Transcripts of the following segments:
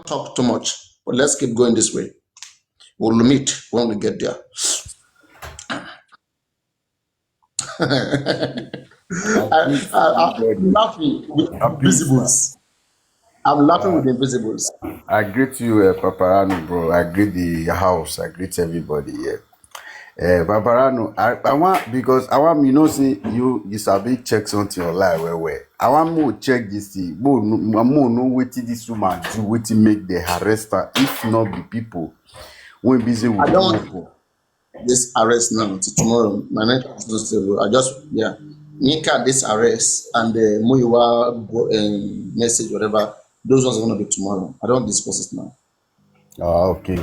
talk too much, but let's keep going this way. We'll meet when we get there. I greet I'm everybody. laughing with Peace. invisibles. I'm laughing with invisibles. I greet you, Paparano, bro. I greet the house. I greet everybody here. Paparano, I want because I want see you sabi check something online where. I want more check this thing. More know what this woman do, what make the harvester. If not the people, when busy I with the don't want work. this arrest now to tomorrow. My network is not stable. I just, yeah. Nika, this arrest and the Muiwa message, whatever, those ones are going to be tomorrow. I don't discuss it now. Okay.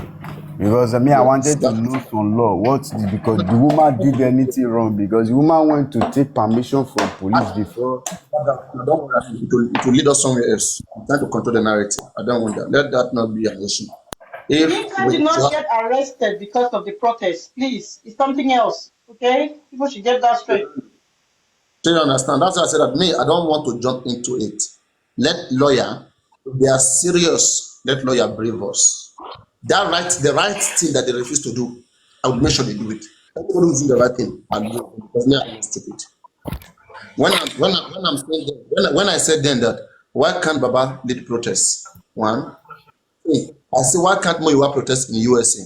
Because I Yes, wanted to know some law. Because the woman did anything wrong? Because the woman went to take permission from police before. I don't want that. It will lead us somewhere else. I'm trying to control the narrative. I don't want that. Let that not be an issue. If Yinka we did not just get arrested because of the protest. Please, it's something else. Okay? People should get that straight. do you understand, that's why I said that me, I don't want to jump into it. Let lawyer, if they are serious, let lawyer brief us. That right, the right thing that they refuse to do, I will make sure they do it. Everybody who's doing the right thing, I'll do it because me, I'm not stupid. When I'm saying that, when I said then that why can't Baba lead protests? One, I say why can't Moyiwa protest in USA?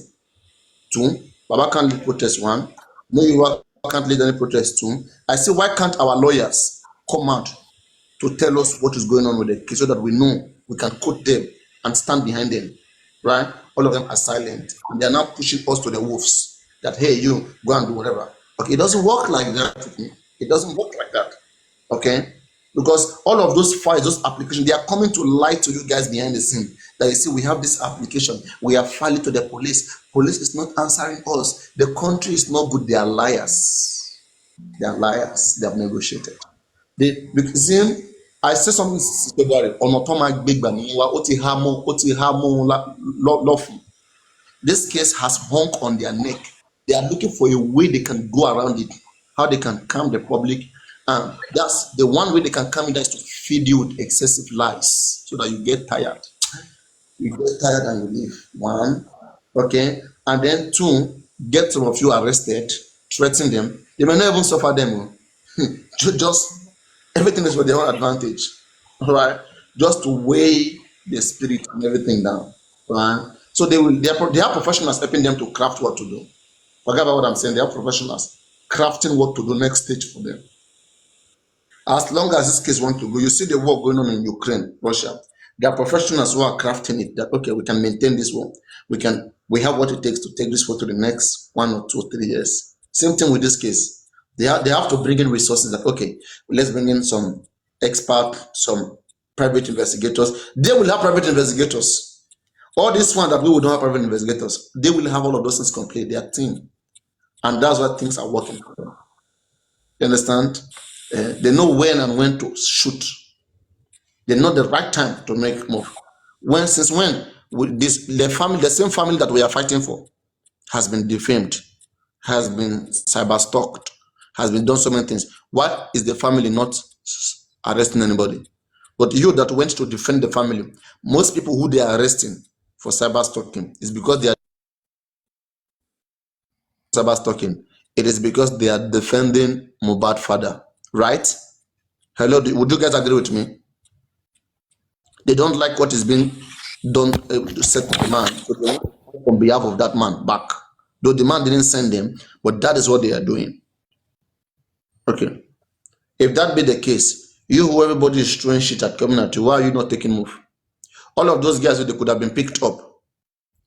Two, Baba can't lead protest. One, Moyiwa can't lead any protest. Two, I say why can't our lawyers come out to tell us what is going on with the case so that we know we can quote them and stand behind them, right? All of them are silent and they are now pushing us to the wolves that hey, you go and do whatever. Okay, it doesn't work like that with me. It doesn't work like that. Okay, because all of those files, those applications, they are coming to light to you guys behind the scene that you see we have this application, we are filing to the police is not answering us, the country is not good. They are liars, they are liars, they have negotiated. They, because him, I said something since February on automatic big bang lawful. This case has hung on their neck. They are looking for a way they can go around it, how they can calm the public. That's the one way they can calm it, is to feed you with excessive lies so that you get tired. You get tired and you leave. One, okay, and then two, get some of you arrested, threaten them. They may not even suffer them. Just everything is for their own advantage, all right? Just to weigh the spirit and everything down, right? So they are professionals helping them to craft what to do. Forget about what I'm saying. They are professionals crafting what to do next stage for them. As long as this case wants to go, you see the war going on in Ukraine, Russia. There are professionals who are crafting it. That okay, we can maintain this war. We have what it takes to take this war to the next 1 or 2 or 3 years. Same thing with this case. They have to bring in resources that okay, let's bring in some expert, some private investigators. They will have private investigators. All this one that we will not have private investigators, they will have all of those things complete, their team. And that's why things are working. You understand? They know when to shoot. They know the right time to make move. Since when with this the same family that we are fighting for has been defamed, has been cyber stalked, has been done so many things. Why is the family not arresting anybody? But you that went to defend the family, most people who they are arresting for cyber stalking is because they are cyber stalking. It is because they are defending Mohbad father, right? Hello, would you guys agree with me? They don't like what is being done, said to the man, so they want to fight on behalf of that man back. Though the man didn't send them, but that is what they are doing. Okay. If that be the case, you who everybody is throwing shit at coming at you, why are you not taking move? All of those guys, they could have been picked up.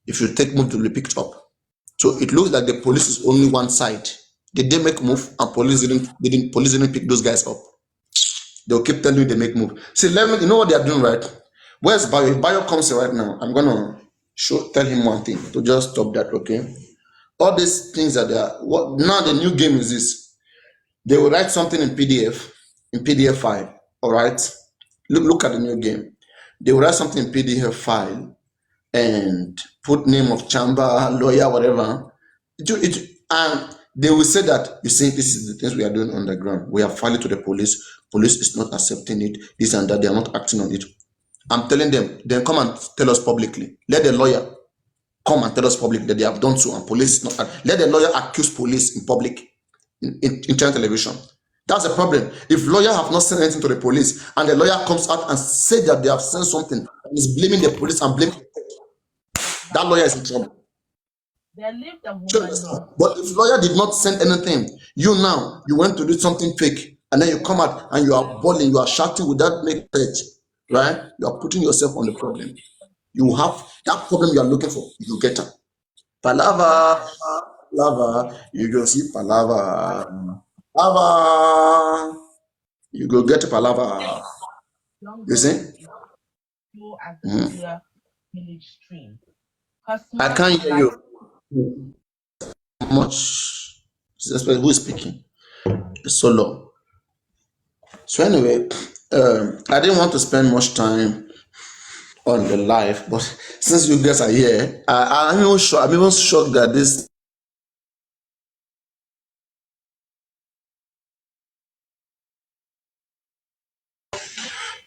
If you take move to be picked up. So it looks like the police is only one side. Did they make move and police didn't pick those guys up? They'll keep telling you they make move. See, you know what they are doing, right? Where's Bayo? If Bayo comes here right now, I'm gonna tell him one thing to just stop that, okay? All these things that they are, what now the new game is this. They will write something in PDF file. All right. Look at the new game. They will write something in PDF file and put name of chamber, lawyer, whatever. And they will say that, you see, this is the things we are doing on the ground. We have filed it to the police. Police is not accepting it, this and that. They are not acting on it. I'm telling them, then come and tell us publicly. Let the lawyer come and tell us publicly that they have done so, and police not. Let the lawyer accuse police in public, in television. That's the problem. If lawyer have not sent anything to the police, and the lawyer comes out and say that they have sent something, and is blaming the police and blaming that lawyer is in trouble. But if lawyer did not send anything, you now you went to do something fake, and then you come out and you are bawling, you are shouting without making sense, right? You are putting yourself on the problem. You have that problem you are looking for, you get it. Palava, palava, you go see palava, palava, you go get palava. You see? Mhm. I can't hear you much. Who is speaking? Solo. So anyway, I didn't want to spend much time on the live, but since you guys are here, I'm even sure I'm even shocked that this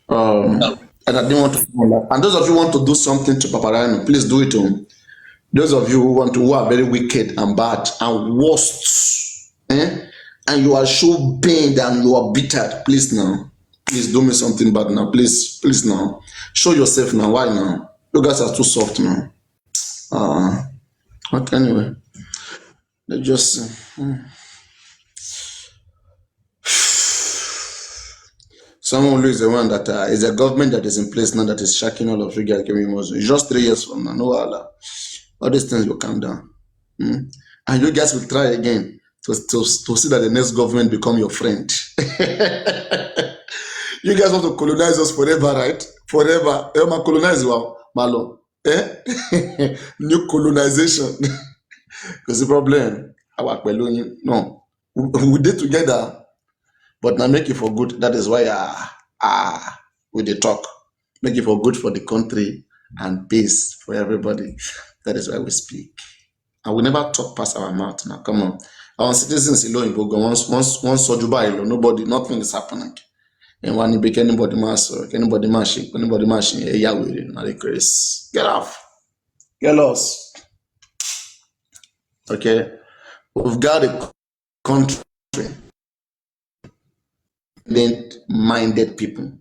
and I didn't want to. And those of you who want to do something to Paparano, please do it. Those of you who are very wicked and bad and worst, and you are so pained and you are bitter, please now, please do me something bad now, please now, show yourself now. Why now? You guys are too soft now. But anyway, they just. Someone who is the one that is a government that is in place now that is shacking all of you guys. It's just 3 years from now. No, Allah. All these things will calm down. And you guys will try again to see that the next government become your friend. You guys want to colonize us forever, right? Forever. Colonize Malo. New colonization. Because the problem, no. We did together. But now make it for good. That is why we dey talk. Make it for good for the country and peace for everybody. That is why we speak. And we never talk past our mouth now. Come on. Our citizens alone in Bogo, once Sojuba alone, nobody, nothing is happening. And when you make anybody master, anybody mashing, yeah, we not the grace. Get off. Get lost. Okay. We've got a country minded people.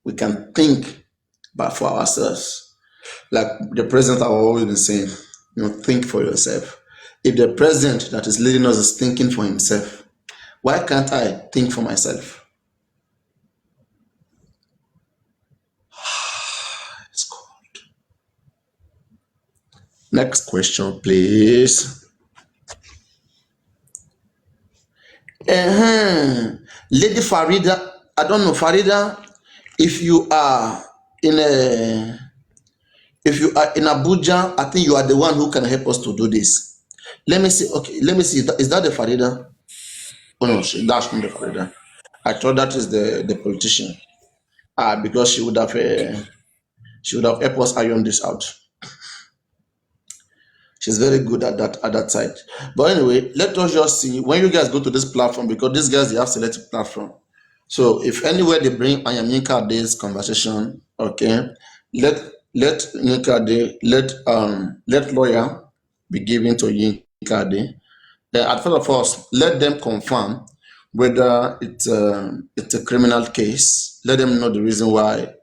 We can think but for ourselves. Like the president have always been saying, think for yourself. If the president that is leading us is thinking for himself, why can't I think for myself? It's cold. Next question, please. Lady Farida, I don't know, Farida, if you are in Abuja, I think you are the one who can help us to do this. Let me see. Okay, let me see. Is that the Farida? Oh no, that's not the Farida. I thought that is the politician. Because she would have helped us iron this out. She's very good at that side. But anyway, let us just see when you guys go to this platform, because these guys they have selected platform. So if anywhere they bring I am Yinka Day's conversation, okay, let Yinka Day, let lawyer be given to Yinka Day. At first of all, let them confirm whether it's a criminal case. Let them know the reason why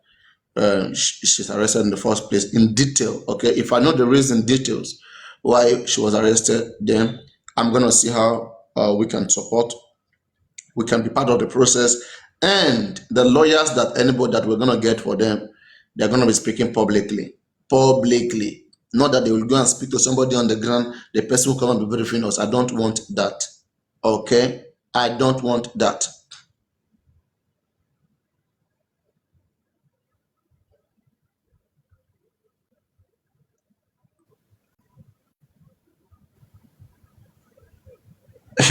she's arrested in the first place in detail. Okay, if I know the reason details why she was arrested, then I'm gonna see how we can support. We can be part of the process, and the lawyers that anybody that we're gonna get for them, they're gonna be speaking publicly. Not that they will go and speak to somebody on the ground, the person will come and be verifying us. I don't want that. Okay, I don't want that.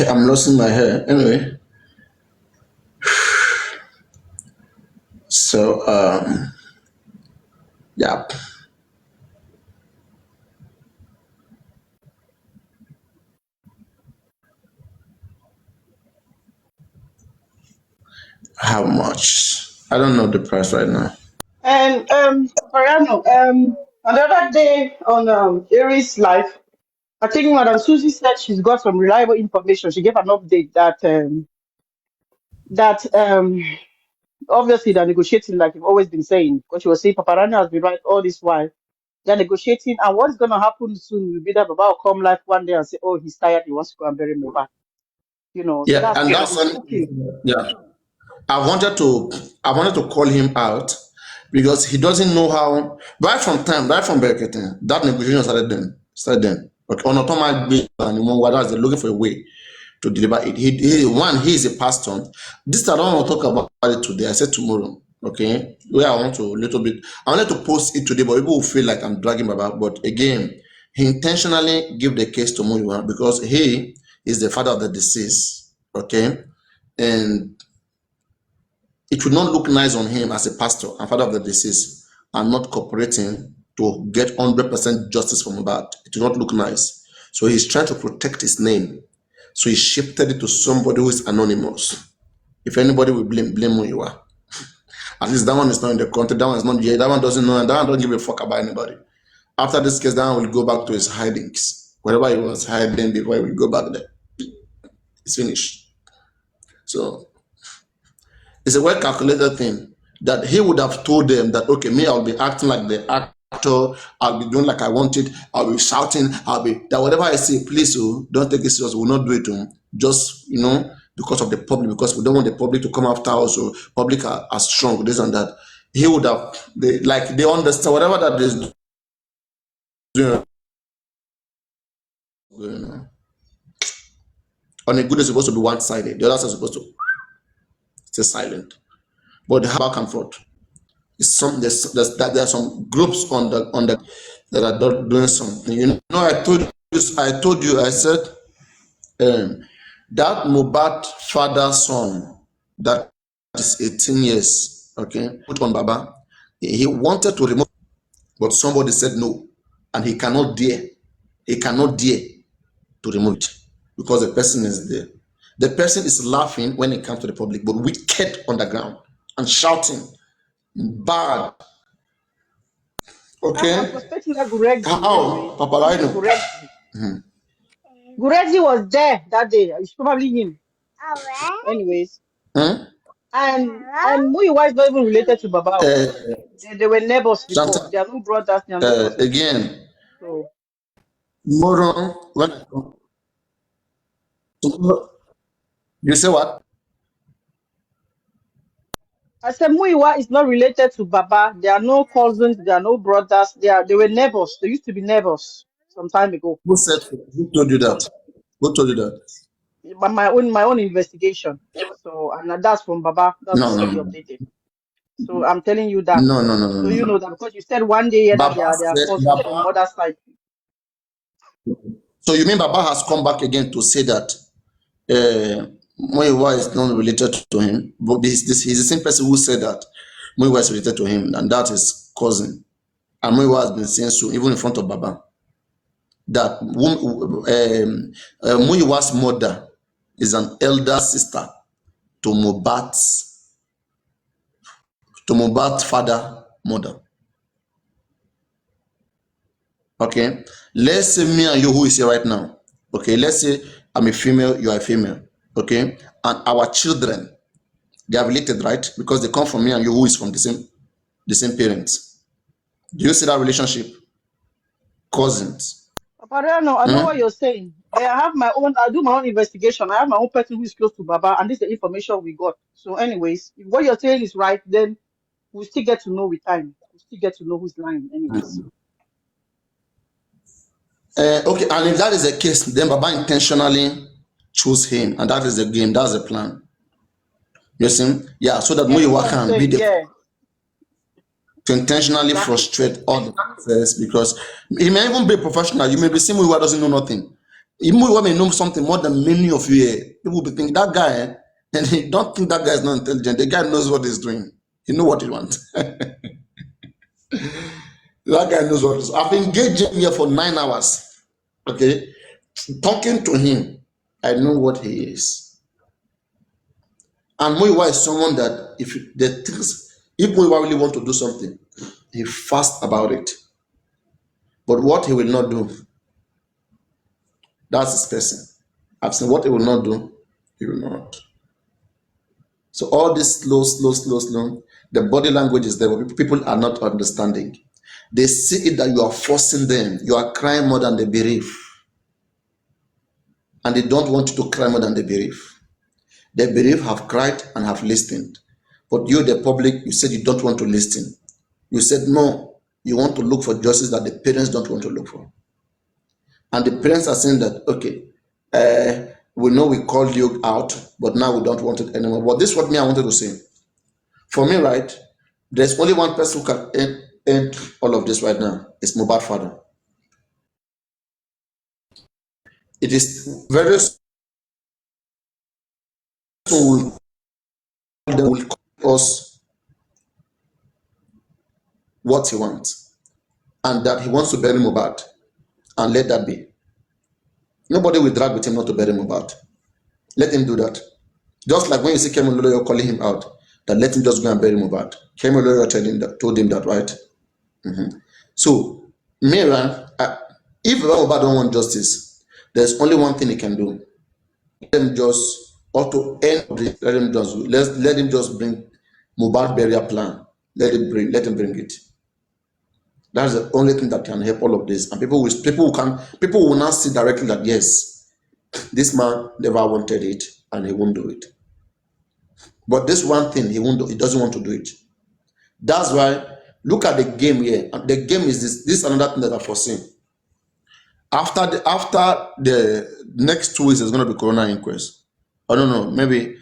I'm losing my hair anyway. So yeah. How much? I don't know the price right now. And Mariano, on the other day on Aries Live, I think Madam Susie said she's got some reliable information. She gave an update that obviously they're negotiating like you've always been saying, because she was saying Paparano has been right all this while. They're negotiating, and what's going to happen soon will be that Baba will come live one day and say, "Oh, he's tired. He wants to go and bury Mohbad." So Yeah, that's and what that's it's when, cooking. yeah, I wanted to call him out because he doesn't know how. Right from Berkete, that negotiation started then. Okay, on automatic, and whether they're looking for a way to deliver it. He is a pastor. This I don't want to talk about it today. I said tomorrow. Okay, where I want to a little bit. I wanted to post it today, but people will feel like I'm dragging about. But again, he intentionally give the case to Muyiwa because he is the father of the deceased. Okay, and it would not look nice on him as a pastor and father of the deceased and not cooperating to get 100% justice from Mohbad. It would not look nice. So he's trying to protect his name. So he shifted it to somebody who is anonymous. If anybody will blame who you are. At least that one is not in the country. That one is not here. That one doesn't know, and that one don't give a fuck about anybody. After this case, that one will go back to his hidings. Wherever he was hiding before he will go back there. It's finished. So it's a well calculated thing that he would have told them that, okay, me, I'll be acting like the actor, I'll be doing like I want it, I'll be shouting, I'll be that whatever I say, please, don't take it serious, we'll not do it. Just, because of the public, because we don't want the public to come after us, or public are strong, this and that. He would have, they understand whatever that is doing. On a good, it's supposed to be one sided, the other side is supposed to stay silent. But back and forth. There are some groups on the that are doing something. I said that Mohbad father son that is 18 years, okay, put on Baba. He wanted to remove, but somebody said no, and he cannot dare to remove it because the person is there. The person is laughing when it comes to the public, but wicked on the ground and shouting bad. I'm Okay. suspecting that Guregi How? anyway. This is Paparazzo. Guregi. Guregi was there that day. It's probably him. Anyways, Hmm? and Muiwa is not even related to Babao. Uh, They were neighbors before. sometimes, They are no brothers. They are no cousins. again, So moron. You say what? I said Muiwa is not related to Baba. They are no cousins. They are no brothers. They were neighbors. They used to be neighbors some time ago. Who said? Who told you that? Who told you that? But my own investigation. So and that's from Baba. That's No, from no, what he no, updated. So I'm telling you that. no, no, no, no, So you no. know that because you said one day here that Baba they are said. cousins from Baba. mother side. So you mean Baba has come back again to say that Moiwa is not related to him, but he's the same person who said that Moiwa is related to him, and that is cousin. And Moiwa has been saying so even in front of Baba that Muyiwa's mother is an elder sister to Mohbad's father mother. Okay, let's say me and you who is here right now. Okay, let's say I'm a female, you are a female. Okay, and our children, they are related, right? Because they come from me and you who is from the same parents. Do you see that relationship? Cousins. But I know what Hmm? you're saying. But I do my own investigation. I have my own person who is close to Baba, and this is the information we got. So, anyways, if what you're saying is right, then we'll still get to know with time. We'll still get to know who's lying, anyways. Okay, and if that is the case, then Baba intentionally chose him, and that is the game. That's the plan. You see? Yeah, so that Yeah, that's what Muyiwa I'm can be saying. the Yeah, to intentionally exactly. frustrate all the process because he may even be a professional. You may be seeing Muyiwa doesn't know nothing. Muyiwa may know something more than many of you here. People will be thinking that guy, and he don't think that guy is not intelligent. The guy knows what he's doing. He know what he wants. That guy knows what he's. I've engaged him here for 9 hours. Okay, talking to him, I know what he is. And Muyiwa is someone that if the things If Muyiwa really want to do something, he fast about it. But what he will not do, that's his person. I've seen what he will not do, he will not. So all this slow, the body language is there, but people are not understanding. They see it that you are forcing them. You are crying more than they believe. And they don't want you to cry more than they believe. They believe have cried and have listened. But you, the public, you said you don't want to listen. You said no, you want to look for justice that the parents don't want to look for. And the parents are saying that, okay, we know we called you out, but now we don't want it anymore. But this is what I wanted to say. For me, right, there's only one person who can end all of this right now. It's Mohbad's father. It is very soon they will call us what he wants, and that he wants to bury Mohbad, and let that be. Nobody will drag with him not to bury Mohbad. Let him do that. Just like when you see Kemi Olunloyo calling him out, that let him just go and bury Mohbad. Kemi Olunloyo told him that, right? So, Mira, if Mohbad don't want justice, there's only one thing he can do. Let him just, or to end this, let him just bring Mohbad burial plan. Let him bring it. That's the only thing that can help all of this. And people will now see directly that yes, this man never wanted it and he won't do it. But this one thing he won't do, he doesn't want to do it. That's why look at the game here. The game is this. This is another thing that I foreseen. After the next 2 weeks, there's going to be Corona inquest. I don't know, maybe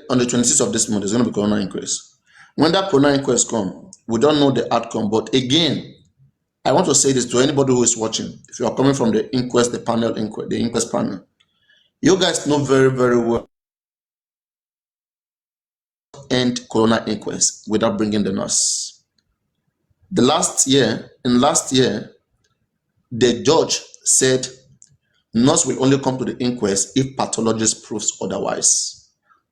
on the 26th of this month, there's going to be Corona inquest. When that Corona inquest comes, we don't know the outcome. But again, I want to say this to anybody who is watching. If you are coming from the inquest, the inquest panel, you guys know very, very well end Corona inquest without bringing the nurse. Last year, the judge said nurse will only come to the inquest if pathologist proves otherwise.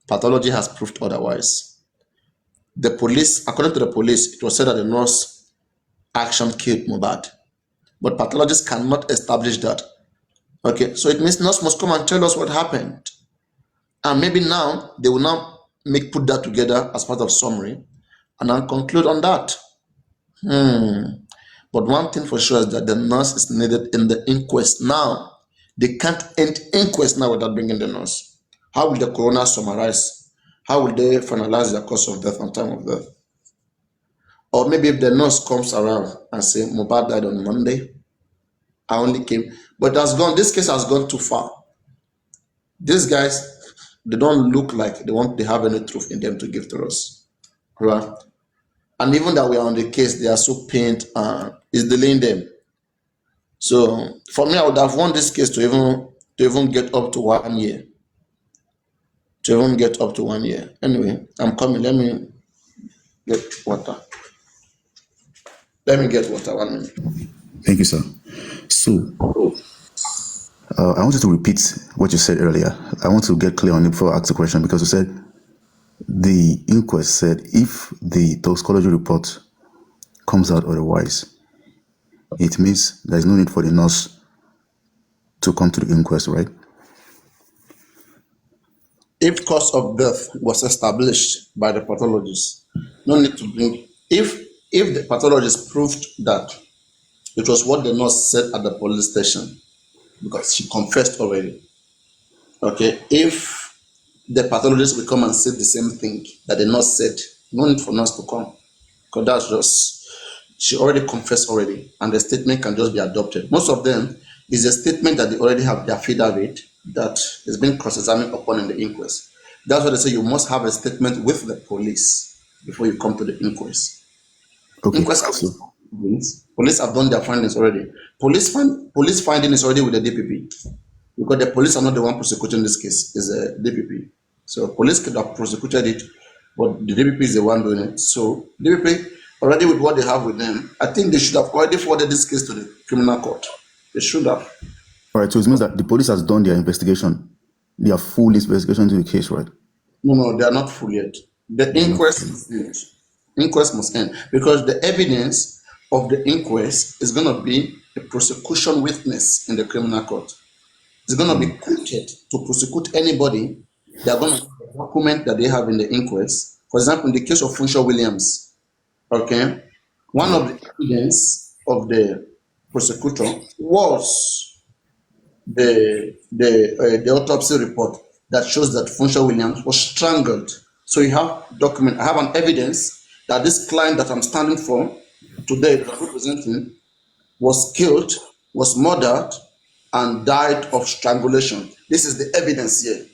Pathology has proved otherwise. The police, according to the police, it was said that the nurse action killed Mohbad. But pathologists cannot establish that. Okay, so it means nurse must come and tell us what happened. And maybe now they will now put that together as part of summary and then conclude on that. But one thing for sure is that the nurse is needed in the inquest now. They can't end inquest now without bringing the nurse. How will the coroner summarize? How will they finalize the cause of death and time of death? Or maybe if the nurse comes around and say Mohbad died on Monday, I only came, but that's gone. This case has gone too far. These guys, they don't look like they have any truth in them to give to us, right? And even that we are on the case, they are so pained and it's delaying them. So for me, I would have won this case to even get up to 1 year. Anyway, I'm coming. Let me get water. 1 minute. Thank you, sir. So, I wanted to repeat what you said earlier. I want to get clear on it before I ask the question, because you said the inquest said if the toxicology report comes out otherwise, it means there's no need for the nurse to come to the inquest, right? If cause of death was established by the pathologist, no need to bring. If the pathologist proved that it was what the nurse said at the police station, because she confessed already. Okay, if the pathologist will come and say the same thing that the nurse said, no need for nurse to come, because that's just, she already confessed already, and the statement can just be adopted. Most of them is a statement that they already have their affidavit that is being cross-examined upon in the inquest. That's why they say you must have a statement with the police before you come to the inquest. Okay. Police have done their findings already. Police finding is already with the DPP, because the police are not the one prosecuting this case, it's a DPP. So police could have prosecuted it, but the DPP is the one doing it. So DPP already with what they have with them, I think they should have already forwarded this case to the criminal court. They should have. All right, so it means that the police has done their investigation, their full investigation into the case, right? No, they are not full yet. The inquest is finished. Inquest must end because the evidence of the inquest is going to be a prosecution witness in the criminal court. It's going to be quoted to prosecute anybody. They are going to document that they have in the inquest. For example, in the case of Funshaw Williams, okay, one of the evidence of the prosecutor was the autopsy report that shows that Funshaw Williams was strangled. So you have document. I have an evidence that this client that I'm standing for today, that I'm representing, was killed, was murdered, and died of strangulation. This is the evidence here,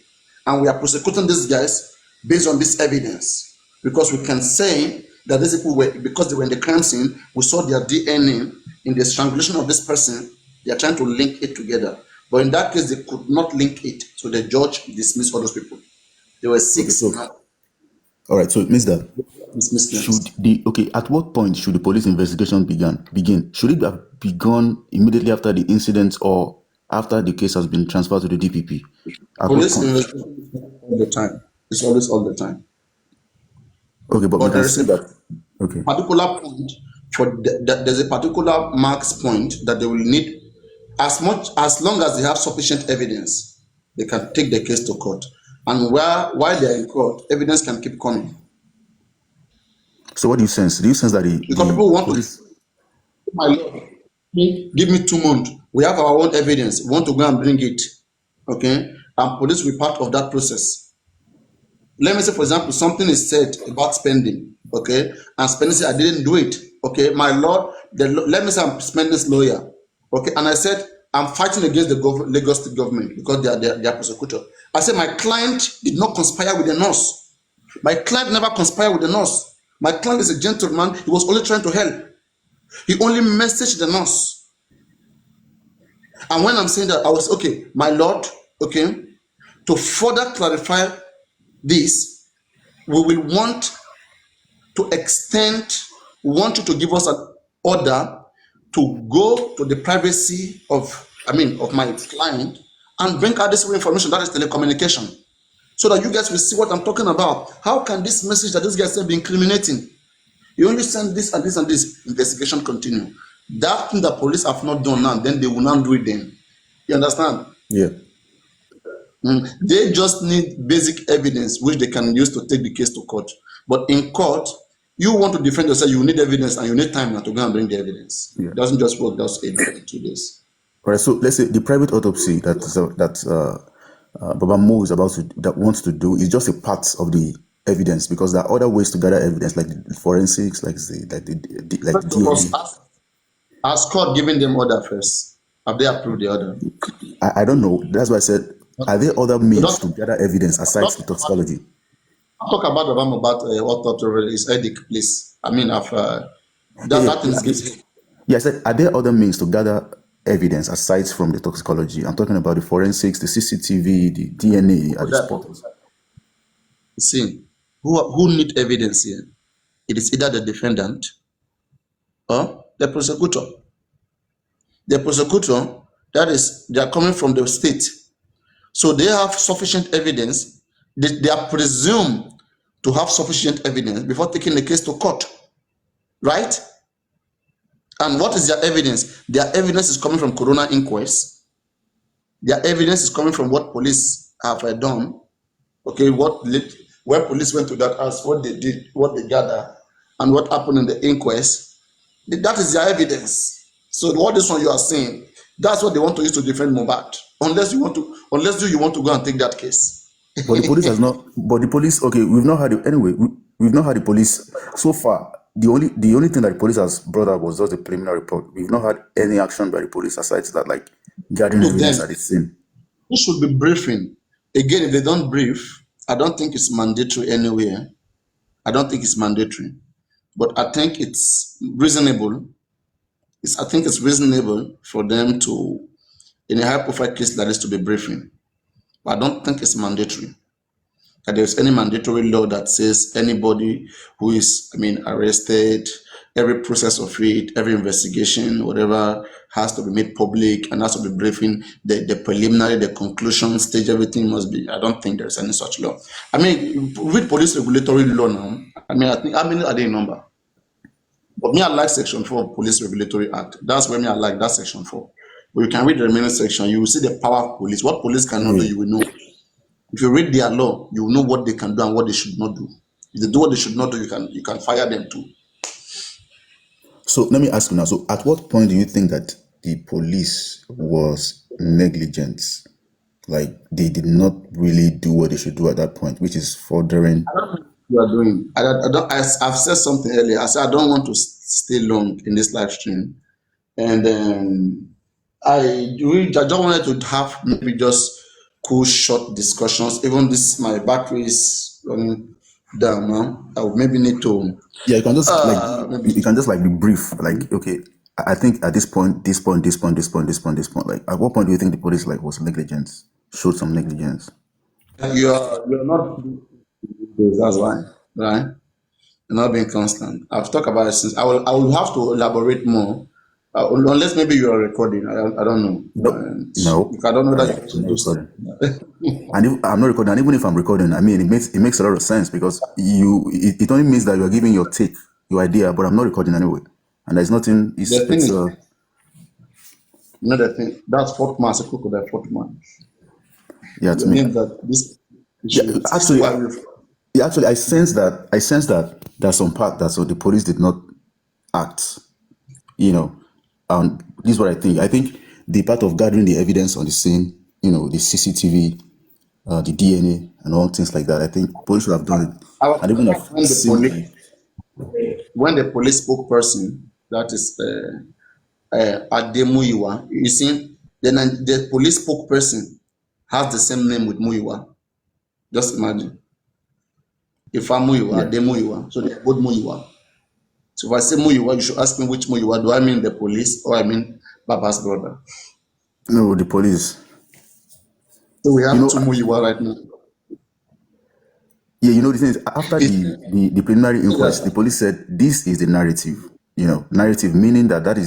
and we are prosecuting these guys based on this evidence because we can say that these people were, because they were in the crime scene, we saw their DNA in the strangulation of this person. They are trying to link it together, but in that case, they could not link it, so the judge dismissed all those people. There were 6. Okay, so, all right, so it means that at what point should the police investigation begin? Should it have begun immediately after the incident or after the case has been transferred to the DPP? Police investigation all the time. It's always all the time. Okay, but we can say that. Okay. Particular point there's a particular marks point that they will need as long as they have sufficient evidence, they can take the case to court. And while they are in court, evidence can keep coming. So what do you sense? Do you sense that because people want police... to, my lord, give me 2 months. We have our own evidence. We want to go and bring it. Okay? And police will be part of that process. Let me say, for example, something is said about spending. Okay? And spending said, I didn't do it. Okay? My lord, let me say I'm spending's lawyer. Okay? And I said, I'm fighting against the Lagos State government because they are prosecutor. I said, my client did not conspire with the nurse. My client never conspired with the nurse. My client is a gentleman. He was only trying to help. He only messaged the nurse. And when I'm saying that, I was, okay, my lord, okay, to further clarify this, we will want to want you to give us an order to go to the privacy of my client and bring out this information, that is telecommunication, so that you guys will see what I'm talking about. How can this message that this guy said be incriminating? You only send this and this and this, investigation continue. That thing that police have not done now, then they will not do it then. You understand? Yeah. They just need basic evidence which they can use to take the case to court. But in court, you want to defend yourself, you need evidence and you need time now to go and bring the evidence. Yeah. It doesn't just work those 2 days. All right, so let's say the private autopsy that Baba Mo is wants to do is just a part of the evidence, because there are other ways to gather evidence, like the forensics, like DNA. Has court given them order first? Have they approved the order? I don't know. That's why I said, are there other means to gather evidence aside the toxicology? I'll talk about autopsy. It's ethic, please. That thing is given. Yeah, I said, are there other means to gather evidence aside from the toxicology? I'm talking about the forensics, the CCTV, the DNA at the spot. See, who need evidence here? It is either the defendant or the prosecutor. The prosecutor, that is, they are coming from the state. So they have sufficient evidence. They are presumed to have sufficient evidence before taking the case to court. Right? And what is their evidence? Their evidence is coming from coroner inquest. Their evidence is coming from what police have done. Okay, where police went to that house, what they did, what they gathered, and what happened in the inquest. That is their evidence. So what this one you are saying, that's what they want to use to defend Mohbad. Unless you want to go and take that case. But the police has not. But the police, okay, we've not had it anyway. We've not had the police so far. The only thing that the police has brought up was just the preliminary report. We've not had any action by the police aside that, like gathering evidence at the scene. Who should be briefing? Again, if they don't brief, I don't think it's mandatory anywhere. I don't think it's mandatory, but I think it's reasonable. I think it's reasonable for them to, in a high-profile case like this, to be briefing. But I don't think it's mandatory. That there's any mandatory law that says anybody who is, arrested every process of it, every investigation, whatever has to be made public and has to be briefing, the preliminary, the conclusion stage, everything must be. I don't think there's any such law. I mean, with police regulatory law now, I mean, I think, how many are they in number? But me, I like Section 4 of Police Regulatory Act. That's where me, I like that Section 4. But you can read the remaining section, you will see the power of police. What police cannot do, you will know. If you read their law, you will know what they can do and what they should not do. If they do what they should not do, you can fire them too. So let me ask you now. So at what point do you think that the police was negligent? Like they did not really do what they should do at that point, which is furthering. You are doing. I've said something earlier. I said I don't want to stay long in this live stream, and I just wanted to have maybe just cool short discussions. Even this my battery is running down now. I would maybe need to. Yeah, you can just maybe you can just like be brief. Like, okay, I think at this point, this point, this point, this point, this point, this point. Like, at what point do you think the police like was negligent? Showed some negligence. you're not. That's why, right? You're not being constant. I've talked about it since. I will have to elaborate more. Unless maybe you are recording. I don't know. No, If I don't know that I'm you not do so. recording. And if I'm not recording, and even if I'm recording, I mean, it makes a lot of sense because it only means that you are giving your take, your idea, but I'm not recording anyway, and there's nothing. The thing It's is, you know the thing. That's fourth man. It's a cook that fourth man. yeah, to It me. means that this Yeah, issue. This is actually, why we. yeah, actually, I sense that there's some part that so the police did not act. You know, this is what I think. I think the part of gathering the evidence on the scene, you know, the CCTV, the DNA, and all things like that. I think police should have done it, I was and even have when the seen police when the police spokesperson, that is Ademuyiwa, you see, then the police spokesperson has the same name with Muyiwa. Just imagine. If I'm Muyiwa, yeah. Ademuyiwa, so they're both Muyiwa. So if I say Muyiwa, you should ask me which Muyiwa. Do I mean the police or I mean Baba's brother? No, the police. So we You have know, two Muyiwa right now. yeah, you know, the thing is, after It's, the preliminary inquest, yeah. the police said this is the narrative. You know, narrative meaning that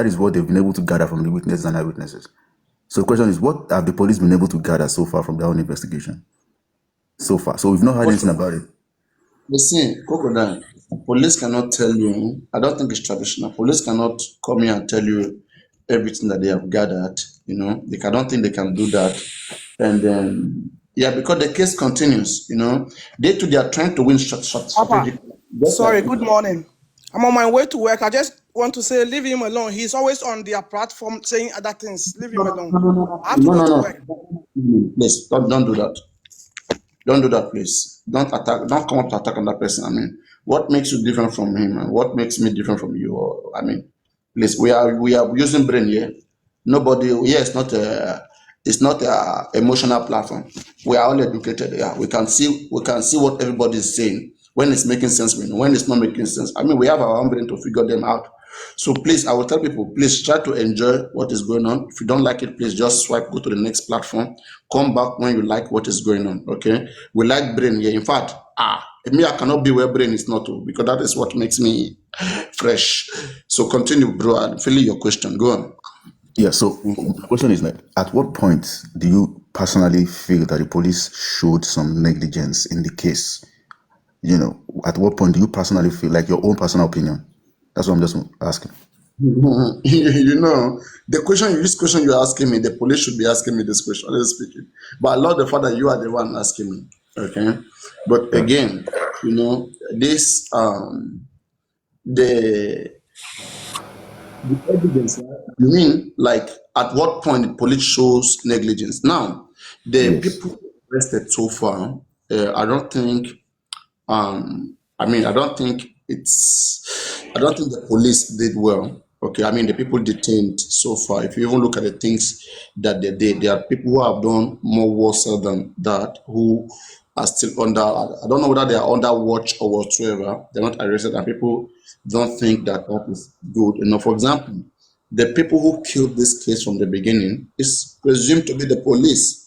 is what they've been able to gather from the witnesses and eyewitnesses. So the question is, what have the police been able to gather so far from their own investigation? So far, so we've not heard What anything about it. listen, Crocodile, police cannot tell you, I don't think it's traditional. Police cannot come here and tell you everything that they have gathered. You know, I don't think they can do that. And then, yeah, because the case continues, you know, they are trying to win Papa, strategic. Just sorry, like, good morning. I'm on my way to work. I just want to say, leave him alone. He's always on their platform saying other things. Leave him alone. I have to no, go to no, work. no. Please, don't do that. Don't do that, please. Don't attack. Don't come up to attack another person. I mean, what makes you different from him, and what makes me different from you? Or, I mean, please, we are using brain here. Nobody here is not a emotional platform. We are all educated. Yeah, we can see what everybody is saying. When it's making sense, we know. When it's not making sense, I mean, we have our own brain to figure them out. So please, I will tell people, please try to enjoy what is going on. If you don't like it, please just swipe, go to the next platform, come back when you like what is going on. Okay, we like brain here. In fact, me, I cannot be where brain is not, because that is what makes me fresh. So continue, bro. I'm feeling your question. Go on. Yeah. So the question is like, at what point do you personally feel that the police showed some negligence in the case? You know, at what point do you personally feel, like your own personal opinion? That's what I'm just asking. You know, this question you're asking me, the police should be asking me this question, honestly speaking. But I love the fact that you are the one asking me. Okay. But Yeah. again, you know, this the evidence, you mean like at what point the police shows negligence? Now, the Yes. people arrested so far, I don't think I don't think the police did well. Okay, I mean the people detained so far. If you even look at the things that they did, there are people who have done more worse than that who are still under. I don't know whether they are under watch or whatsoever. They're not arrested, and people don't think that that is good enough. For example, the people who killed this case from the beginning is presumed to be the police.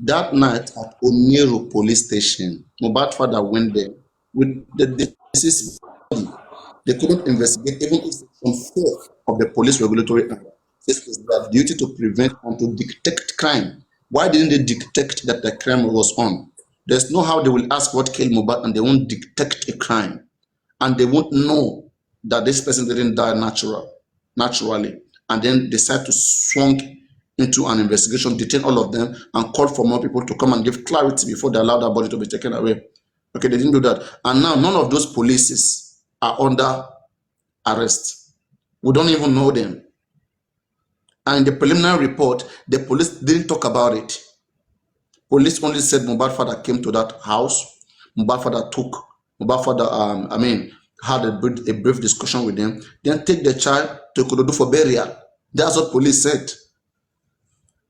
That night at Oniru police station, Mohbad father went there with the deceased body. They couldn't investigate even if Section 4 of the Police Regulatory Act says it's their duty to prevent and to detect crime. Why didn't they detect that the crime was on? There's no how they will ask what killed Mohbad and they won't detect a crime. And they won't know that this person didn't die naturally. And then decide to swung into an investigation, detain all of them, and call for more people to come and give clarity before they allow that body to be taken away. Okay, they didn't do that. And now none of those polices are under arrest. We don't even know them. And in the preliminary report, the police didn't talk about it. Police only said Mohbad father came to that house. Mohbad father had a brief discussion with them. Then take the child to Ikorodu for burial. That's what police said.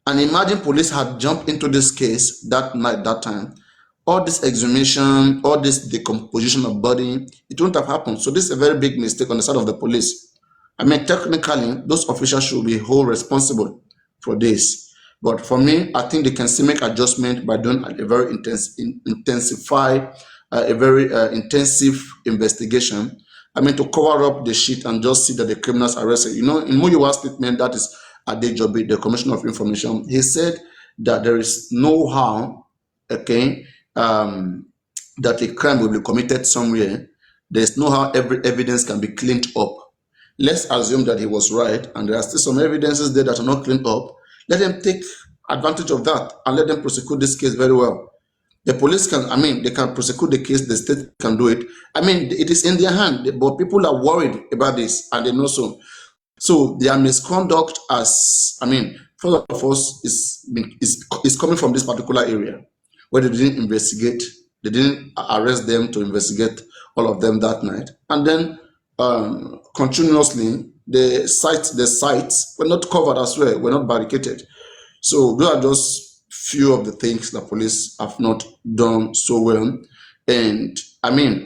And imagine police had jumped into this case that night, that time. All this exhumation, all this decomposition of body, it wouldn't have happened. So this is a very big mistake on the side of the police. I mean, technically, those officials should be held responsible for this. But for me, I think they can still make adjustment by doing a very intensive investigation. I mean, to cover up the shit and just see that the criminals are arrested. You know, in Muyiwa's statement, that is Adejobi, the Commissioner of Information, he said that there is no how, okay, that a crime will be committed somewhere. There's no how every evidence can be cleaned up. Let's assume that he was right, and there are still some evidences there that are not cleaned up. Let them take advantage of that and let them prosecute this case very well. The police can, they can prosecute the case, the state can do it. I mean, it is in their hand, but people are worried about this and they know so. So their misconduct first of all, is coming from this particular area where they didn't investigate, they didn't arrest them to investigate all of them that night. And then continuously, the sites were not covered as well, were not barricaded. So those are just few of the things the police have not done so well. And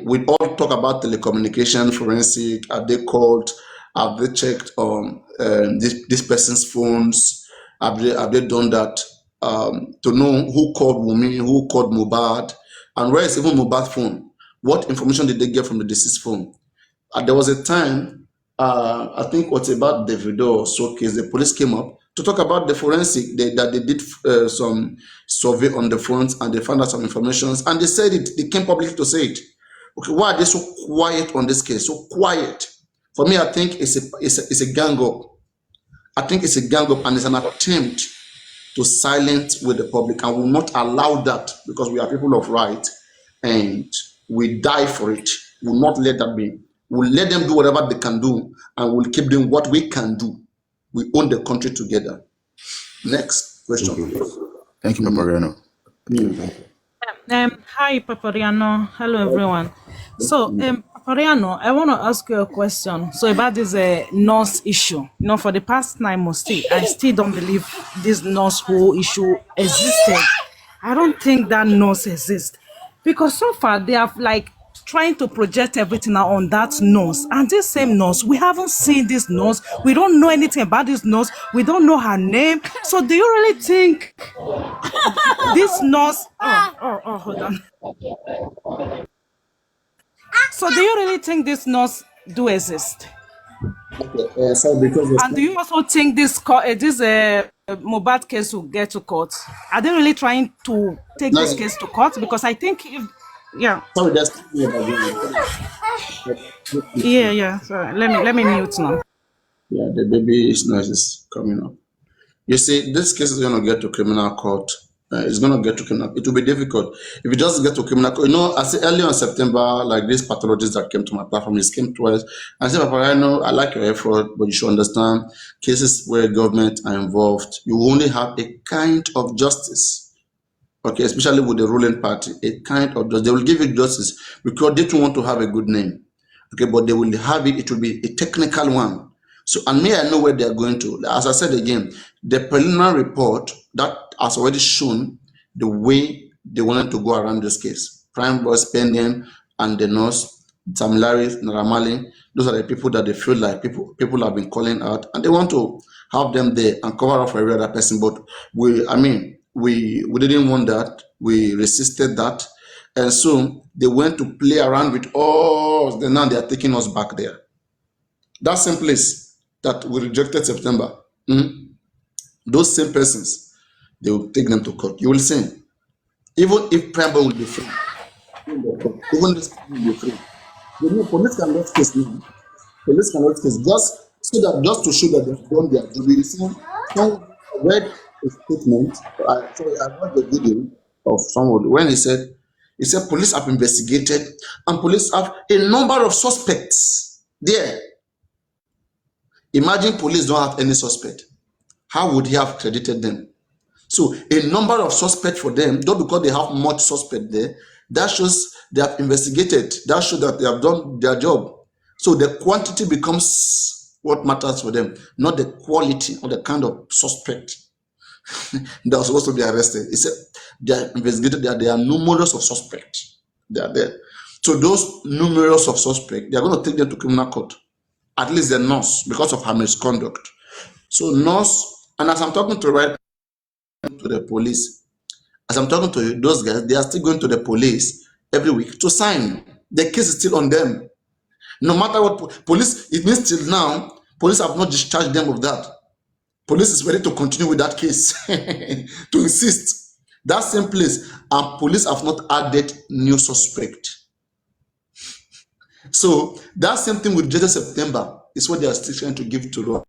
we all talk about telecommunication, forensic, have they called, have they checked on this person's phones, have they done that to know who called Wunmi, who called Mohbad, and where is even Mohbad's phone? What information did they get from the deceased phone? There was a time, I think what's about Davido or so case, the police came up to talk about the forensic, that they did some survey on the phones and they found out some information and they said it, they came publicly to say it. Okay, why are they so quiet on this case? So quiet. For me, I think it's a gang up. I think it's a gang up and it's an attempt to silence with the public, and will not allow that because we are people of right and we die for it. We'll not let that be. We'll let them do whatever they can do and we'll keep doing what we can do. We own the country together. Next question, please. Thank you, Papariano. Hi, Papariano. Hello, everyone. So, Papariano, I want to ask you a question. So, about this nurse issue. For the past 9 months, I still don't believe this nurse whole issue existed. I don't think that nurse exists. Because so far, they have trying to project everything out on that nurse, and this same nurse, we haven't seen this nurse, we don't know anything about this nurse, we don't know her name. So do you really think this nurse hold on. So do you really think this nurse do exist? Okay, so because and do you also think this Mohbad case will get to court? Are they really trying to take this case to court? Because I think sorry, that's Sorry, let me mute now. Yeah, the baby's noise is coming up. You see, this case is going to get to criminal court. It's going to get to criminal. It will be difficult if you just get to criminal court. I said earlier in September, like these pathologists that came to my platform, it came twice. I said, Papa, I know I like your effort, but you should understand cases where government are involved. You only have a kind of justice. Okay, especially with the ruling party, a kind of justice. They will give you justice because they don't want to have a good name. Okay, but they will have it. It will be a technical one. So, and may I know where they are going to. As I said again, the preliminary report that has already shown the way they wanted to go around this case. Prime Boy, Spending, and the nurse, Tamilari, Naramali. Those are the people that they feel like people have been calling out, and they want to have them there and cover up for every other person. But we didn't want that. We resisted that. And so they went to play around with us. Now they are taking us back there. That same place that we rejected September, those same persons, they will take them to court. You will see. Even if Prime will be free, even this will be free. You know, police can lose case now. Police can lose case just to show that they've done their job. You see, someone read a statement. I watched the video of someone when he said police have investigated and police have a number of suspects there. Imagine police don't have any suspect. How would he have credited them? So a number of suspects for them, not because they have much suspect there, that shows they have investigated. That shows that they have done their job. So the quantity becomes what matters for them, not the quality or the kind of suspect that was supposed to be arrested. He said they are investigated. There are numerous of suspects. They are there. So those numerous of suspects, they are going to take them to criminal court. At least the nurse, because of her misconduct. So nurse, and as I'm talking to the police, as I'm talking to you, those guys, they are still going to the police every week to sign. The case is still on them. No matter what police, it means till now, police have not discharged them of that. Police is ready to continue with that case, to insist. That same place, and police have not added new suspect. So that same thing with Judge September is what they are still trying to give to us.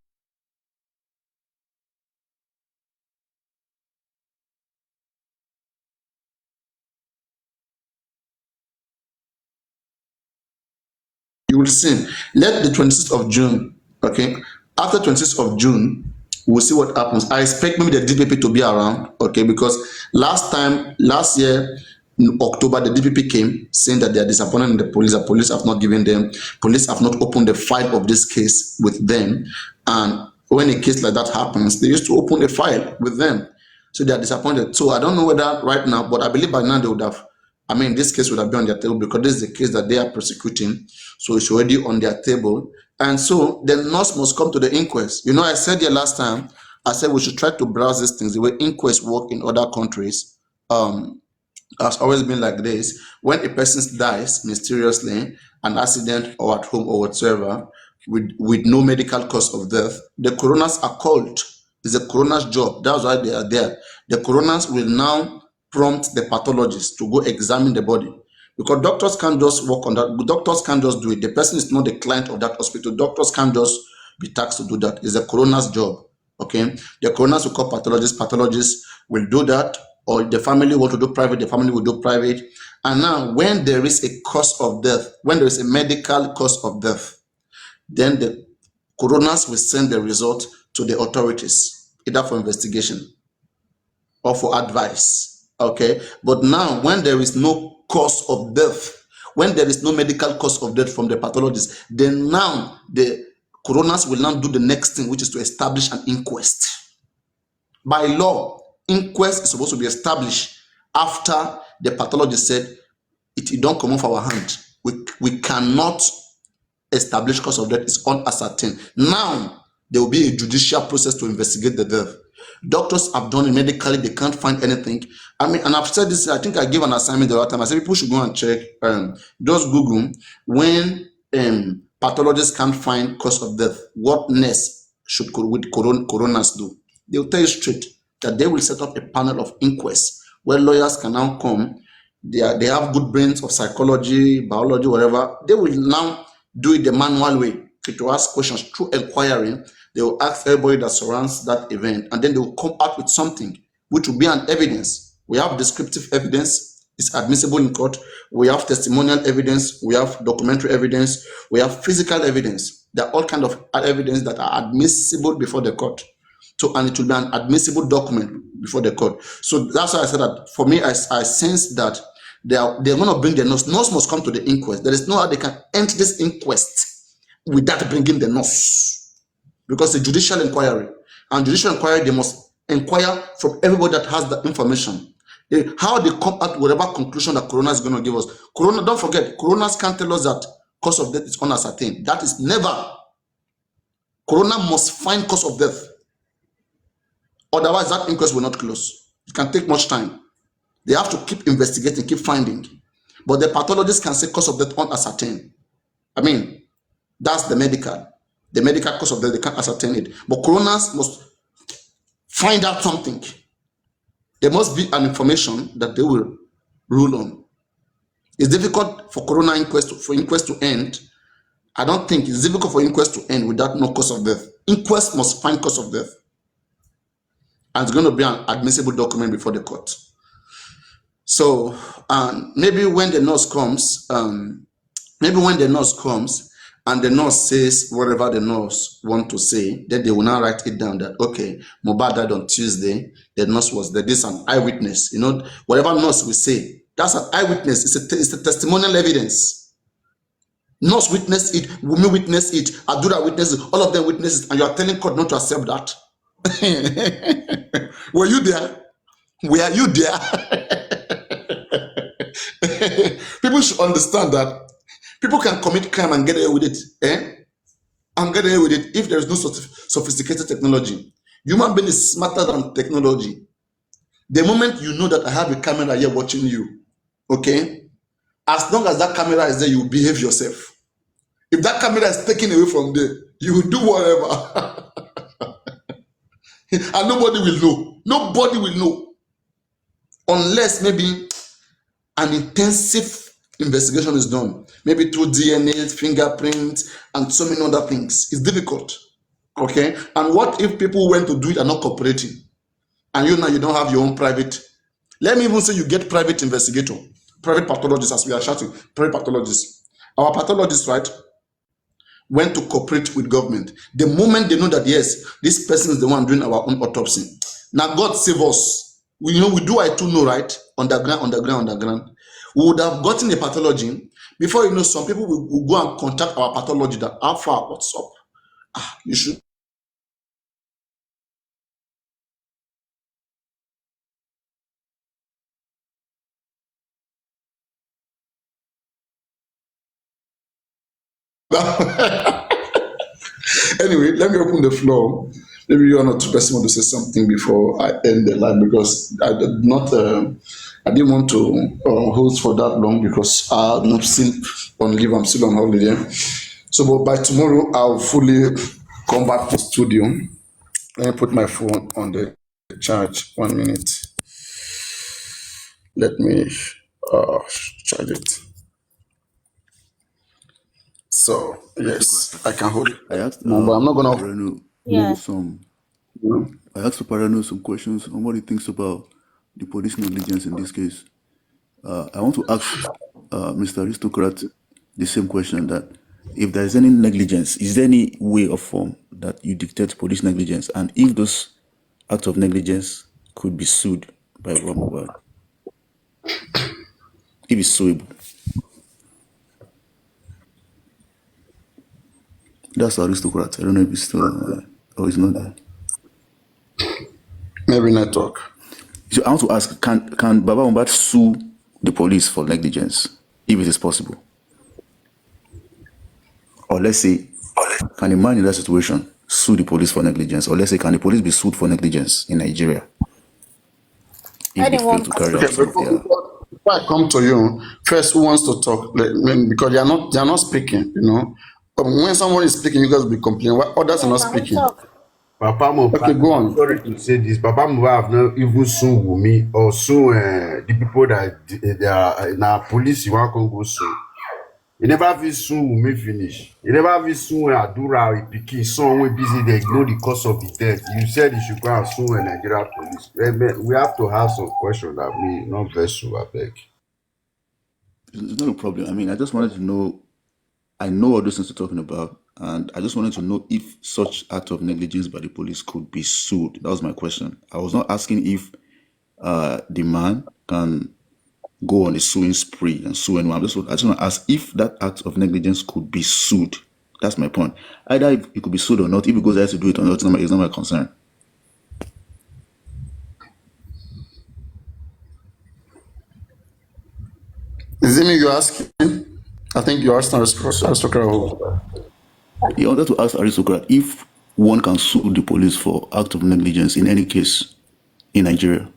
You will see. Let the 26th of June, okay? After 26th of June, we'll see what happens. I expect maybe the DPP to be around, okay? Because last year, in October, the DPP came saying that they are disappointed in the police. The police have not given them, police have not opened the file of this case with them. And when a case like that happens, they used to open a file with them. So they are disappointed. So I don't know whether right now, but I believe by now they would have, this case would have been on their table because this is the case that they are prosecuting. So it's already on their table. And so the nurse must come to the inquest. You know, I said here last time, I said we should try to browse these things, the way inquests work in other countries. Has always been like this. When a person dies mysteriously, an accident or at home or whatsoever, with no medical cause of death, the coroners are called. It's the coroner's job. That's why they are there. The coroners will now prompt the pathologist to go examine the body. Because doctors can't just work on that. Doctors can't just do it. The person is not the client of that hospital. Doctors can't just be tasked to do that. It's the coroner's job. Okay? The coroners will call pathologists. Pathologists will do that. Or if the family want to do private, the family will do private. And now, when there is a cause of death, when there is a medical cause of death, then the coroners will send the result to the authorities, either for investigation or for advice. Okay? But now, when there is no cause of death, when there is no medical cause of death from the pathologist, then now the coroners will now do the next thing, which is to establish an inquest. By law, inquest is supposed to be established after the pathologist said it don't come off our hand. We cannot establish cause of death. It's unascertained. Now there will be a judicial process to investigate the death. Doctors have done it medically, they can't find anything. And I've said this, I think I gave an assignment the other time. I said people should go and check, just Google when pathologists can't find cause of death, what next should coroners do? They'll tell you straight that they will set up a panel of inquests where lawyers can now come. They have good brains of psychology, biology, whatever. They will now do it the manual way, to ask questions through inquiry. They will ask everybody that surrounds that event, and then they will come out with something which will be an evidence. We have descriptive evidence, it's admissible in court. We have testimonial evidence, we have documentary evidence, we have physical evidence. There are all kinds of evidence that are admissible before the court. So, and it will be an admissible document before the court. So that's why I said that for me, I sense that they're going to bring the nurse. Nurse must come to the inquest. There is no how they can enter this inquest without bringing the nurse, because it's a judicial inquiry. And judicial inquiry, they must inquire from everybody that has the information. How they come out whatever conclusion that coroner is going to give us. Coroner, don't forget, coroners can't tell us that cause of death is unascertained. That is never. Coroner must find cause of death. Otherwise, that inquest will not close. It can take much time. They have to keep investigating, keep finding. But the pathologist can say cause of death unascertained. That's the medical. the medical cause of death, they can't ascertain it. But coroners must find out something. There must be an information that they will rule on. It's difficult for coroner inquest to end. I don't think it's difficult for inquest to end without no cause of death. Inquest must find cause of death. And it's going to be an admissible document before the court. So maybe when the nurse comes, and the nurse says whatever the nurse want to say, then they will now write it down that, okay, Mohbad died on Tuesday, the nurse was there, this is an eyewitness. You know, whatever nurse will say, that's an eyewitness. It's a testimonial evidence. Nurse witnessed it, Wunmi witnessed it, Adura witnessed it, all of them witnessed it, and you are telling court not to accept that. Were you there? Were you there? People should understand that people can commit crime and get away with it, and get away with it if there is no sophisticated technology. Human being is smarter than technology. The moment you know that I have a camera here watching you, okay, as long as that camera is there, you behave yourself. If that camera is taken away from there, you will do whatever. And nobody will know. Nobody will know. Unless maybe an intensive investigation is done. Maybe through DNA, fingerprints, and so many other things. It's difficult. Okay? And what if people went to do it and not cooperating? And you now you don't have your own private. Let me even say you get private investigator, private pathologist, as we are shouting, private pathologist. Our pathologists, right, went to cooperate with government. The moment they know that, yes, this person is the one doing our own autopsy. Now, God save us. We do I too know, right? Underground. We would have gotten a pathology. Before you know, some people will go and contact our pathology that, how far, what's up? You should. Anyway, let me open the floor. Maybe you are not the person want to say something before I end the live, because I did not. I didn't want to hold for that long because I'm not still on leave. I'm still on holiday. So, but by tomorrow I'll fully come back to studio. Let me put my phone on the charge. 1 minute. Let me charge it. So yes, I can hold it. I asked No, but I'm not gonna. Parano Yeah. I asked Parano some questions on what he thinks about the police negligence in this case. I want to ask Mr. Aristocrat the same question, that if there is any negligence, is there any way or form that you dictate police negligence, and if those acts of negligence could be sued by Mohbad, if it's suable? That's Aristocrat. I don't know if he's still or he's not there. Maybe network. So I want to ask: Can Baba Mohbad sue the police for negligence, if it is possible? Or let's say, can a man in that situation sue the police for negligence? Or let's say, can the police be sued for negligence in Nigeria if they fail to carry out some of their... Before I come to you, first, who wants to talk? Because they are not speaking, you know. But when someone is speaking, you guys will be complaining. Why others are not speaking? Papa Mohbad, Okay, go on. sorry to say this, Papa Mohbad have not even sued Wunmi or sue the people that they are in our police. You want to go sue? You never have sue Wunmi finish. You never have sue Adura Pikin. Someone busy, they ignore the cause of the death. You said you should go and sue a Nigerian police. We have to have some questions that we not very sure. I beg. It's not a problem. I mean, I just wanted to know, I know what those things you're talking about, and I just wanted to know if such act of negligence by the police could be sued. That was my question. I was not asking if the man can go on a suing spree and sue anyone. I just want to ask if that act of negligence could be sued. That's my point. Either if it could be sued or not, if it goes ahead to do it or not, it's not my concern. Is it me you're asking? I think you're asking Aristocrat. He wanted to ask Aristocrat if one can sue the police for act of negligence in any case in Nigeria.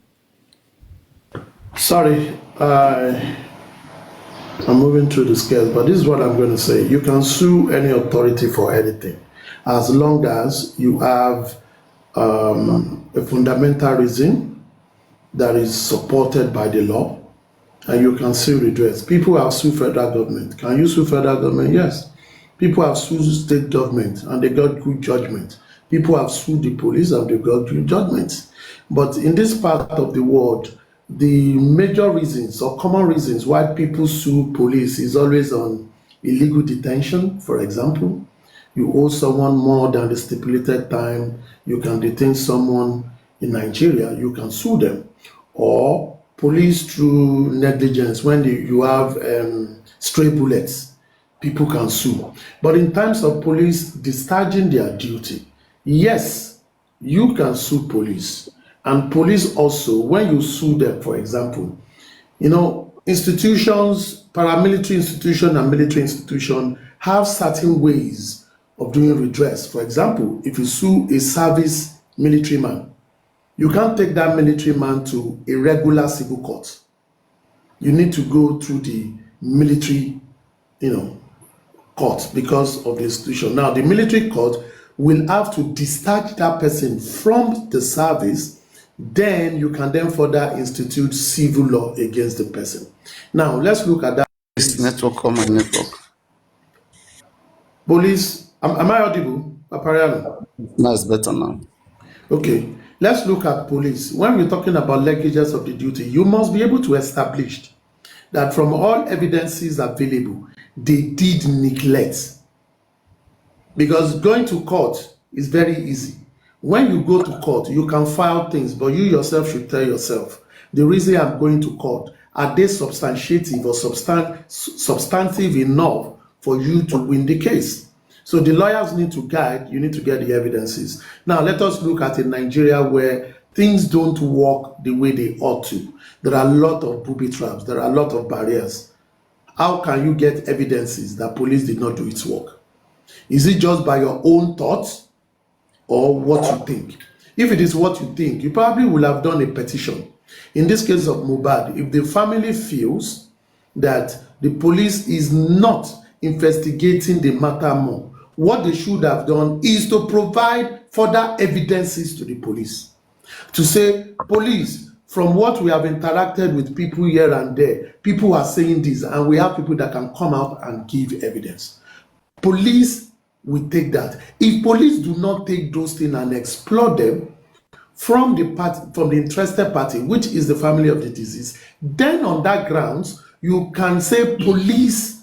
Sorry, I'm moving through the scales, but this is what I'm going to say. You can sue any authority for anything. as long as you have a fundamental reason that is supported by the law, and you can still redress. People have sued federal government. Can you sue federal government? Yes. People have sued state government and they got good judgment. People have sued the police and they got good judgment. But in this part of the world, the major reasons or common reasons why people sue police is always on illegal detention, for example. You owe someone more than the stipulated time, you can detain someone in Nigeria, you can sue them. Or police through negligence, when you have stray bullets, people can sue. But in terms of police discharging their duty, yes, you can sue police. And police also, when you sue them, for example, institutions, paramilitary institution and military institution have certain ways of doing redress. For example, if you sue a service military man, you can't take that military man to a regular civil court. You need to go through the military, court because of the institution. Now, the military court will have to discharge that person from the service. Then you can then further institute civil law against the person. Now, let's look at that. This network, come on, network. Police, am I audible, Papariano? No, it's better now. Okay, let's look at police. When we're talking about negligence of the duty, you must be able to establish that from all evidences available, they did neglect. Because going to court is very easy. When you go to court, you can file things, but you yourself should tell yourself, the reason I'm going to court, are they substantiative or substantive enough for you to win the case? So the lawyers need to guide, you need to get the evidences. Now let us look at in Nigeria where things don't work the way they ought to. There are a lot of booby traps, there are a lot of barriers. How can you get evidences that police did not do its work? Is it just by your own thoughts or what you think? If it is what you think, you probably will have done a petition. In this case of Mohbad, if the family feels that the police is not investigating the matter more, what they should have done is to provide further evidences to the police. To say, police, from what we have interacted with people here and there, people are saying this, and we have people that can come out and give evidence. Police will take that. If police do not take those things and explore them from the interested party, which is the family of the deceased, then on that grounds, you can say police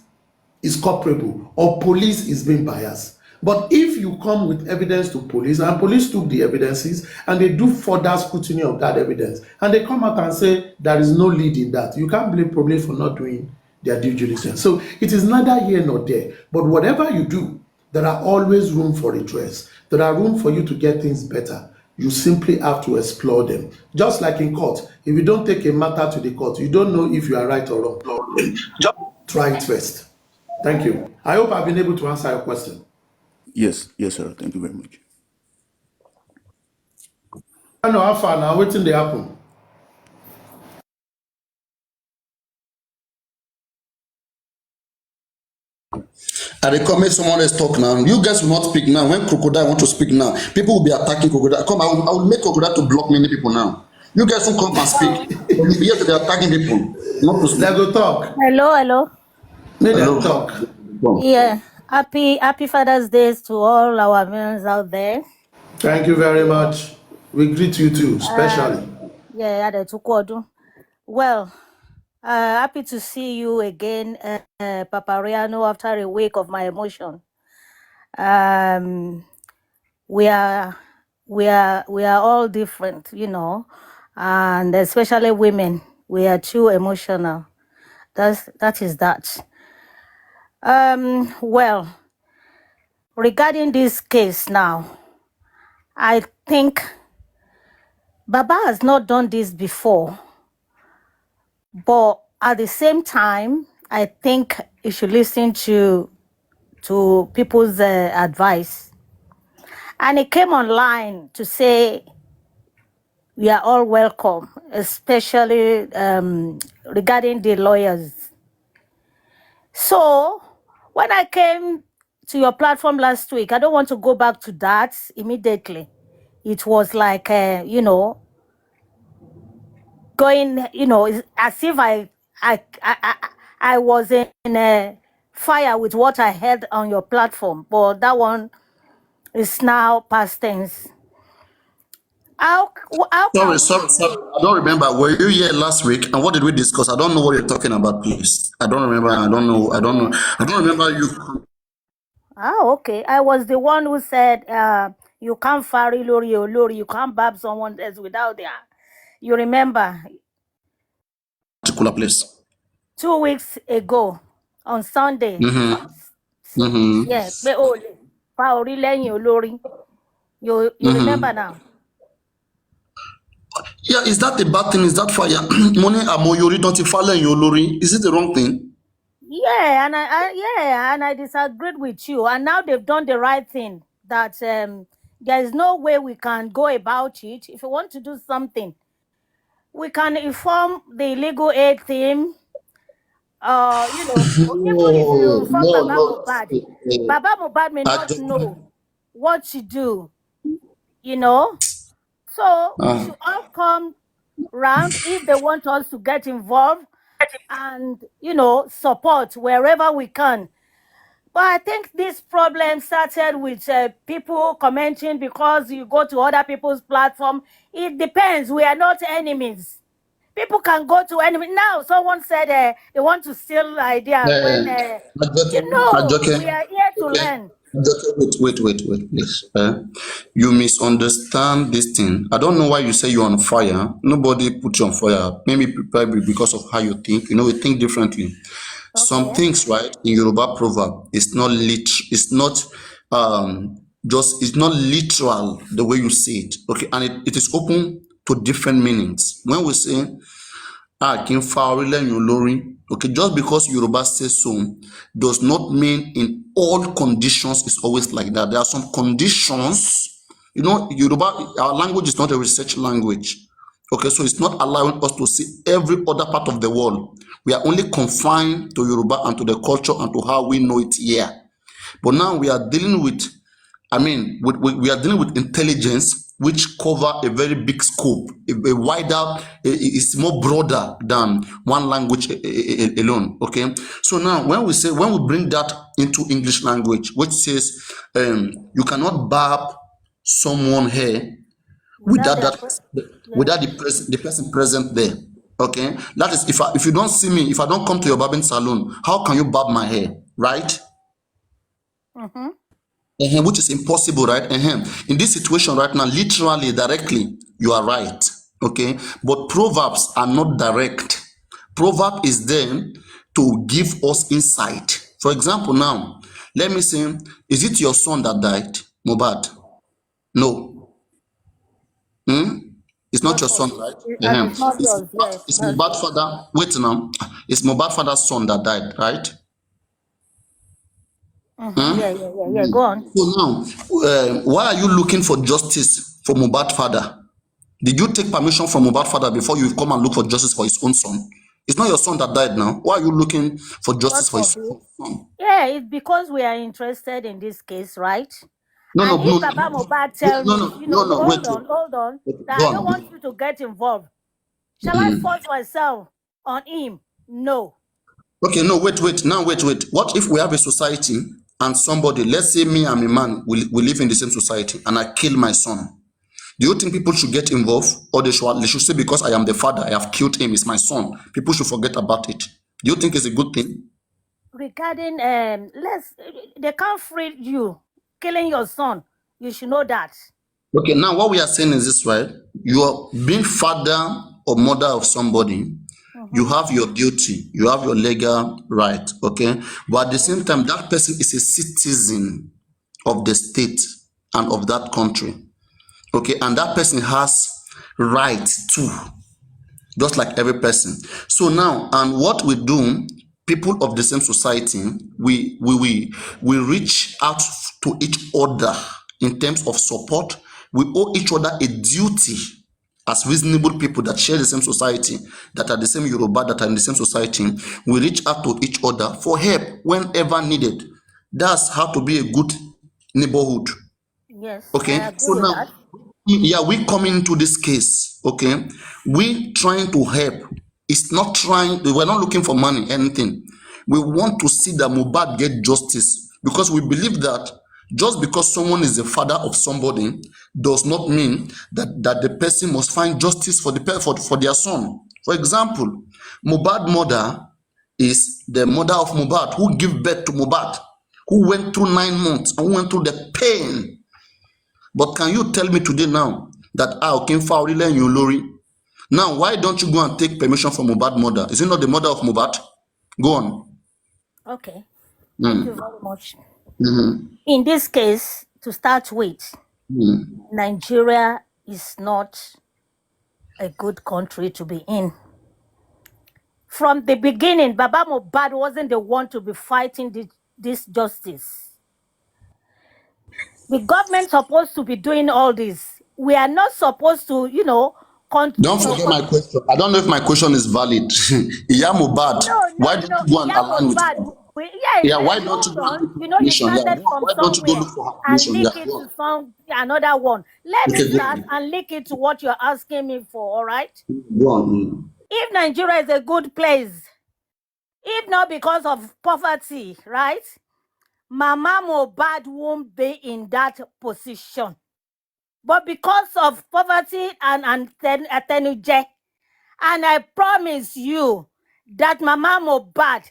is culpable or police is being biased. But if you come with evidence to police and police took the evidences and they do further scrutiny of that evidence and they come out and say there is no lead in that, you can't blame police for not doing their due diligence. So it is neither here nor there. But whatever you do, there are always room for redress. There are room for you to get things better. You simply have to explore them. Just like in court, if you don't take a matter to the court, you don't know if you are right or wrong. Just try it first. Thank you. I hope I've been able to answer your question. Yes, sir. Thank you very much. I know how far now, waiting they happen. I recommend someone else talk now. You guys will not speak now. When Crocodile want to speak now, people will be attacking Crocodile. Come, I will make Crocodile to block many people now. You guys won't come and speak. You'll be here to be attacking people. Not to speak. Let go talk. Hello. Let them talk. Yeah. Happy Father's Day to all our men out there. Thank you very much. We greet you too, especially. Well, happy to see you again, Papariano, after a week of my emotion. We are all different, and especially women. We are too emotional. That is that. Well, regarding this case now, I think Baba has not done this before, but at the same time, I think you should listen to people's advice. And he came online to say we are all welcome, especially regarding the lawyers. So when I came to your platform last week. I don't want to go back to that immediately. It was like, going, it's as if I was in a fire with what I heard on your platform, but that one is now past tense. How can Sorry. we? I don't remember. Were you here last week? And what did we discuss? I don't know what you're talking about, please. I don't remember. I don't know. I don't remember you. Okay. I was the one who said, you can't farry lori or lori, you can't bab someone else without their. You remember Particular place. 2 weeks ago on Sunday. Yeah, pé o lè fa orí lẹ́yìn olórí. You remember now? Yeah, is that a bad thing? Is that fire? Money amoyori don't follow you, Lori. Is it the wrong thing? Yeah, and I disagreed with you. And now they've done the right thing. That there is no way we can go about it. If you want to do something, we can inform the legal aid team. Even if you inform No. Baba Mohbad may not know what to do. So we should all come round if they want us to get involved and support wherever we can. But I think this problem started with people commenting because you go to other people's platform. It depends. We are not enemies. People can go to enemy. Now someone said they want to steal the idea when we are here to learn. Wait, please. You misunderstand this thing. I don't know why you say you're on fire. Nobody put you on fire. Maybe probably because of how you think. We think differently. Okay. Some things, right, in Yoruba proverb, it's not it's not literal the way you say it. Okay, and it is open to different meanings. When we say okay, just because Yoruba says so does not mean in all conditions it's always like that. There are some conditions, Yoruba, our language is not a research language. Okay, so it's not allowing us to see every other part of the world. We are only confined to Yoruba and to the culture and to how we know it here. But now we are dealing with, we are dealing with intelligence, which cover a very big scope, a wider, it's more broader than one language alone. Okay, so now when we bring that into English language, which says you cannot barb someone hair without the person present there. Okay, that is if you don't see me, if I don't come to your barbing salon, how can you barb my hair, right? Which is impossible, right? In this situation right now, literally, directly, you are right. Okay, but proverbs are not direct. Proverb is there to give us insight. For example, now let me say, is it your son that died, Mohbad? No. It's not your son, right? It's not yours, yes. It's Mohbad's father. Wait now. It's Mohbad's father's son that died, right? Yeah. Go on. So now, why are you looking for justice for Mohbad's father? Did you take permission from Mohbad's father before you come and look for justice for his own son? It's not your son that died now. Why are you looking for justice for his own son? Yeah, it's because we are interested in this case, right? No, Baba Mohbad tell me, hold on, that I don't want you to get involved. Shall I force myself on him? No. Okay, no, wait. Now, wait. What if we have a society and somebody, let's say me, I'm a man, we live in the same society, and I kill my son? Do you think people should get involved, or they should say because I am the father, I have killed him, it's my son? People should forget about it. Do you think it's a good thing? Regarding they can't free you killing your son. You should know that. Okay, now what we are saying is this, right? You are being father or mother of somebody. You have your duty, you have your legal right, okay? But at the same time, that person is a citizen of the state and of that country, okay? And that person has rights too, just like every person. So now, and what we do, people of the same society, we reach out to each other in terms of support. We owe each other a duty as reasonable people that share the same society, that are the same Yoruba, that are in the same society. We reach out to each other for help whenever needed. That's how to be a good neighborhood. Yes, Okay, I agree so with now, that. yeah, we come into this case. Okay, we trying to help. It's not trying. We're not looking for money, anything. We want to see that Mohbad get justice because we believe that just because someone is the father of somebody does not mean that the person must find justice for for their son. For example, Mohbad mother is the mother of Mohbad who gave birth to Mohbad, who went through 9 months and went through the pain. But can you tell me today now that Okimfa Orile and Yolori? Now, why don't you go and take permission from Mohbad mother? Is it not the mother of Mohbad? Go on. Okay, thank you Mm. very much. Mm-hmm. In this case, to start with, Nigeria is not a good country to be in. From the beginning, Baba Mohbad wasn't the one to be fighting this justice. The government supposed to be doing all this. We are not supposed to, Don't forget my question. I don't know if my question is valid. Iya Mohbad, why don't you go and Yeah, align with Mohbad. her? Yeah, Yeah, why don't you hold go and on. take her You permission? Yeah, started from why don't you go somewhere look for her and permission? Yeah, link it go to on. another one. Let me Okay, go start on. and link it to what you're asking me for, all right? Go on. If Nigeria is a good place, if not because of poverty, right? Mama Mohbad won't be in that position. But because of poverty and Atenuje, and I promise you that Mama Mohbad,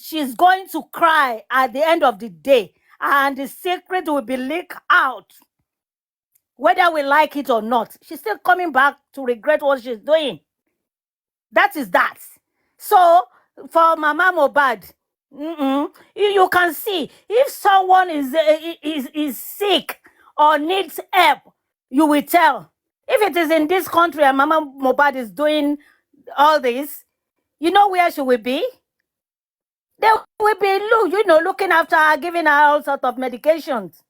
she's going to cry at the end of the day, and the secret will be leaked out. Whether we like it or not, she's still coming back to regret what she's doing. That is that. So, for Mama Mohbad, you can see if someone is sick or needs help, you will tell. If it is in this country and Mama Mohbad is doing all this, you know where she will be? They will be looking after her, giving her all sorts of medications.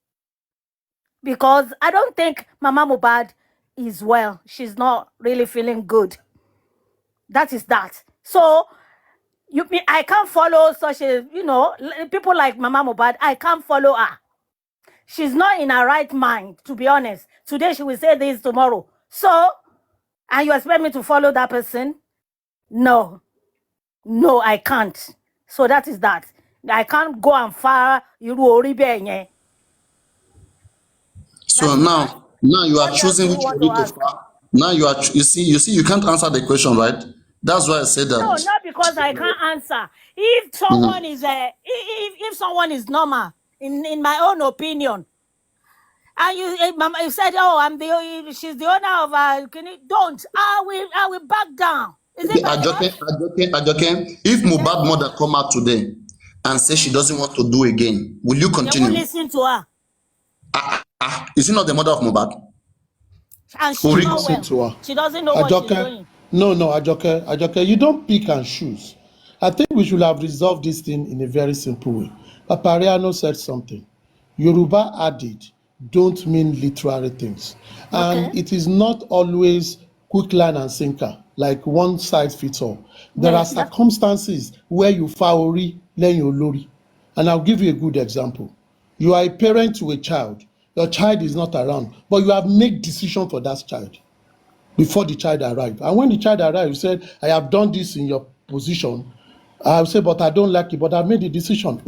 Because I don't think Mama Mohbad is well. She's not really feeling good. That is that. So I can't follow such a, people like Mama Mohbad. I can't follow her. She's not in her right mind, to be honest. Today she will say this, tomorrow. So, and you expect me to follow that person? No, I can't. So that is that. I can't go and fire Iru. So now you are What else choosing do you which want to Ori to ask? fire. Now you see you can't answer the question, right? That's why I said No, that. not because I can't answer. If someone is if someone is normal, in my own opinion, and you said, oh, she's the owner of don't. I will back down. Is it Okay, by force? Ajoke, if Yes. Mohbad mother come out today and say she doesn't want to do again, will you They won't continue? listen to her. Is she not the mother of Mohbad? And To she's Ori, not listen well. to her. She doesn't know what she's Ajoke, doing. no, Ajoke, you don't pick and choose. I think we should have resolved this thing in a very simple way. Papariano said something. Yoruba added, don't mean literary things. Okay. And it is not always quick line and sinker, like one size fits all. There are Yes. circumstances where you faori, then you lori. And I'll give you a good example. You are a parent to a child. Your child is not around, but you have made decision for that child before the child arrived. And when the child arrived, you said, I have done this in your position. I will say, but I don't like it, but I've made the decision.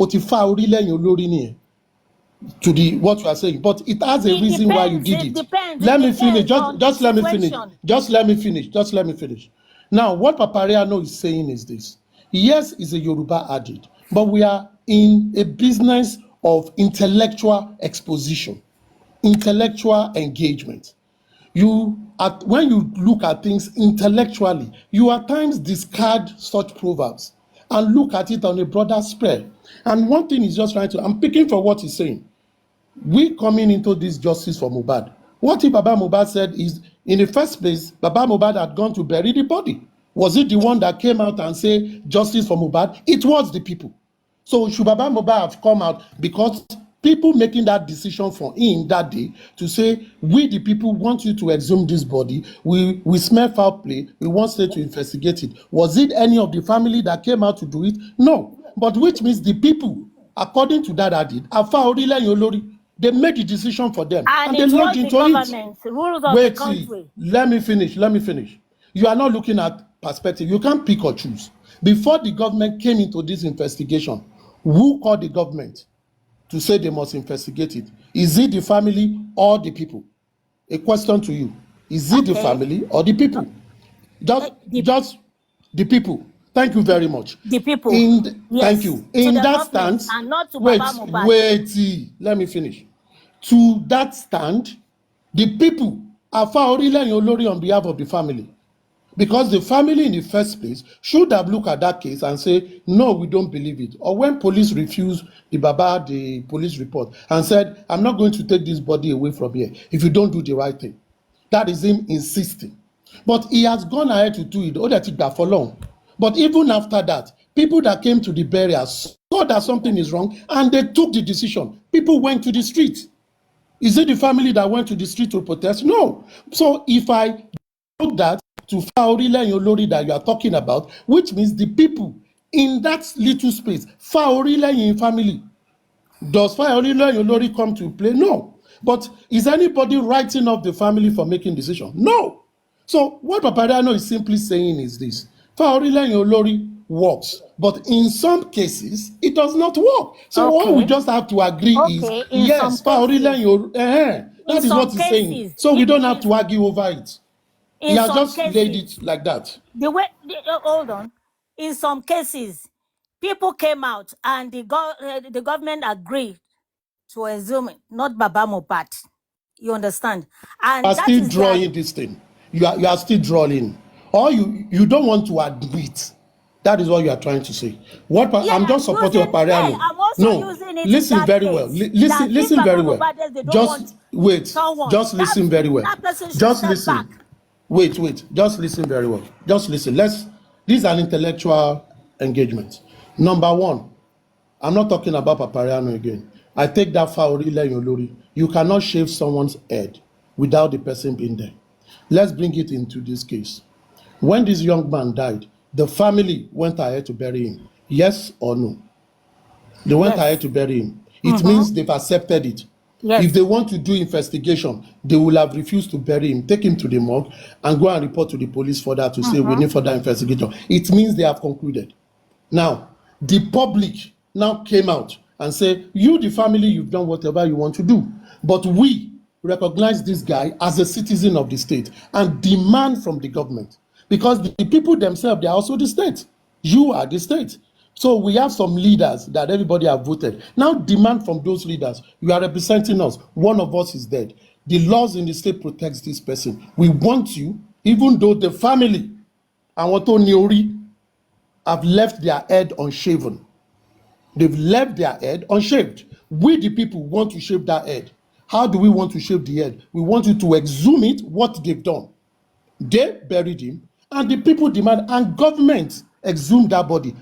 To the what you are saying, but it has a reason why you did It it. depends. Let It me finish. depends on the Just let me finish. situation. Just let me finish. Now, what Papariano is saying is this. Yes, it's a Yoruba adage, but we are in a business of intellectual exposition, intellectual engagement. When you look at things intellectually, you at times discard such proverbs and look at it on a broader spread. And one thing is just trying to, I'm picking for what he's saying. We coming into this justice for Mohbad. What if Baba Mohbad said is, in the first place, Baba Mohbad had gone to bury the body? Was it the one that came out and say justice for Mohbad? It was the people. So should Baba Mohbad have come out because people making that decision for him that day to say, we the people want you to exhume this body, we smell foul play, we want state to investigate it. Was it any of the family that came out to do it? No. But which means the people according to that audit, Afa Orileyin Olori, they made the decision for them And and they it logged was the into it. government, rules of the Wait, see, country. let me finish. You are not looking at perspective. You can't pick or choose. Before the government came into this investigation, who called the government to say they must investigate it? Is it the family or the people? A question to you. Is it the Okay. family or the people? Just the people. Thank you very much. The people. Thank Yes. you. To In the that government stance, and not to Baba Mohbad. let me finish. To that stand, the people Afa Orileyin Olori on behalf of the family, because the family in the first place should have looked at that case and say, no, we don't believe it. Or when police refused the police report and said, I'm not going to take this body away from here if you don't do the right thing. That is him insisting. But he has gone ahead to do it. Oh, that it for long. But even after that, people that came to the burial saw that something is wrong and they took the decision. People went to the street. Is it the family that went to the street to protest? No. So if I took that to Faorileyin Olori that you are talking about, which means the people in that little space, Faorileyin family, does Faorileyin Olori come to play? No. But is anybody writing off the family for making decision? No. So what Papariano is simply saying is this: Faorileyin Olori works, but in some cases it does not work. So what we just have to agree is yes, Faorileyin Olori. That is what he's saying. So we don't have to argue over it. He has just laid it like that. Hold on. In some cases, people came out and the government agreed to assume it, not Baba Mohbad. You understand? And you are still drawing this thing. You are still drawing. Or you don't want to admit. That is what you are trying to say. I'm just supporting Papariano. No, listen very well. Listen very well. Just wait. Just listen very well. Just listen. Wait. Just listen very well. Just listen. This is an intellectual engagement. Number one, I'm not talking about Papariano again. I take that Faorileyin Olori. You cannot shave someone's head without the person being there. Let's bring it into this case. When this young man died, the family went ahead to bury him. Yes or no? They went ahead to bury him. It means they've accepted it. Yes. If they want to do investigation, they will have refused to bury him, take him to the morgue, and go and report to the police for that to say we need further investigation. It means they have concluded. Now, the public now came out and say, you, the family, you've done whatever you want to do. But we recognize this guy as a citizen of the state and demand from the government. Because the people themselves, they are also the state. You are the state. So we have some leaders that everybody have voted. Now demand from those leaders, you are representing us. One of us is dead. The laws in the state protects this person. We want you, even though the family, Awoto Niori, have left their head unshaven. They've left their head unshaved. We, the people, want to shave that head. How do we want to shave the head? We want you to exhume it, what they've done. They buried him, and the people demand, and government exhumed that body.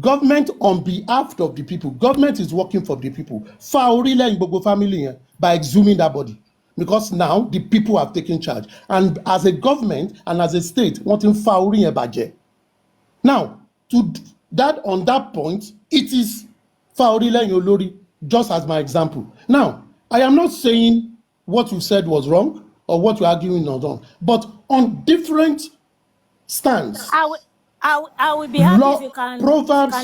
Government on behalf of the people. Government is working for the people. Faorileyin Gbogbo family by exhuming that body. Because now the people have taken charge. And as a government and as a state, wanting Faorileyin Baje. Now, on that point, it is Faorileyin Olori, just as my example. Now, I am not saying what you said was wrong or what you're arguing was wrong, but on different stands. I will be happy if you can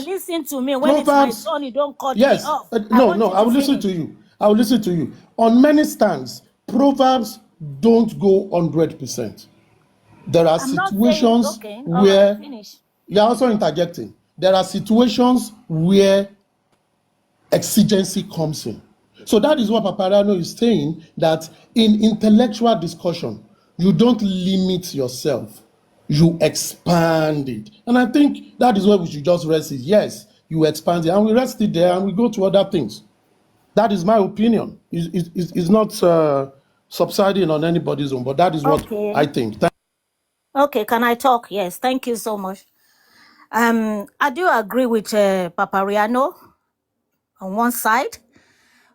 listen to me when it's my son, you don't cut me off. No, I will listen to you. I will listen to you. On many stands, Proverbs don't go 100%. There are situations where you're also interjecting. There are situations where exigency comes in. So that is what Papariano is saying, that in intellectual discussion, you don't limit yourself, you expand it. And I think that is where we should just rest it. Yes, you expand it, and we rest it there, and we go to other things. That is my opinion. It's not subsiding on anybody's own, but that is what I think. Okay, can I talk? Yes, thank you so much. I do agree with Papariano on one side,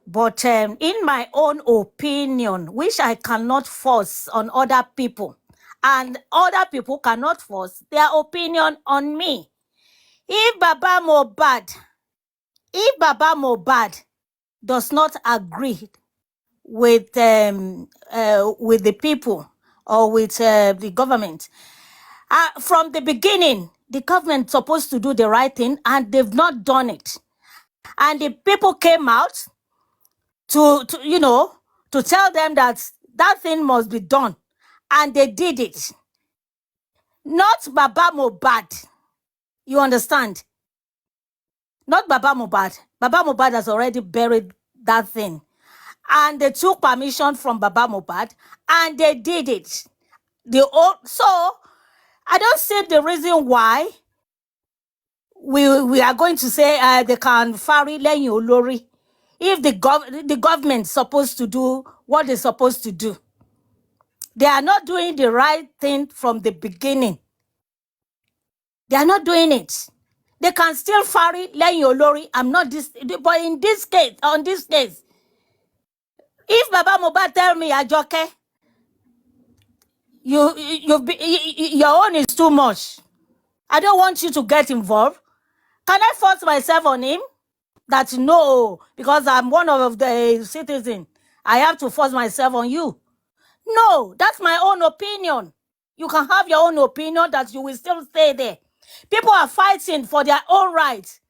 but in my own opinion, which I cannot force on other people, and other people cannot force their opinion on me. If Baba Mohbad if Baba Mohbad does not agree with the people or with the government, from the beginning, the government supposed to do the right thing, and they've not done it. And the people came out to tell them that that thing must be done, and they did it. Not Baba Mohbad. You understand? Not Baba Mohbad. Baba Mohbad has already buried that thing. And they took permission from Baba Mohbad and they did it. So I don't see the reason why we are going to say they can fari lẹ́yìn olórí if the government supposed to do what they're supposed to do. They are not doing the right thing from the beginning. They are not doing it. They can still fari lẹ́yìn olórí. I'm not this, but in this case, on this case, if Baba Mohbad tell me, Ajoke, your own is too much, I don't want you to get involved, can I force myself on him? That no, because I'm one of the citizens, I have to force myself on you. No, that's my own opinion. You can have your own opinion that you will still stay there. People are fighting for their own rights,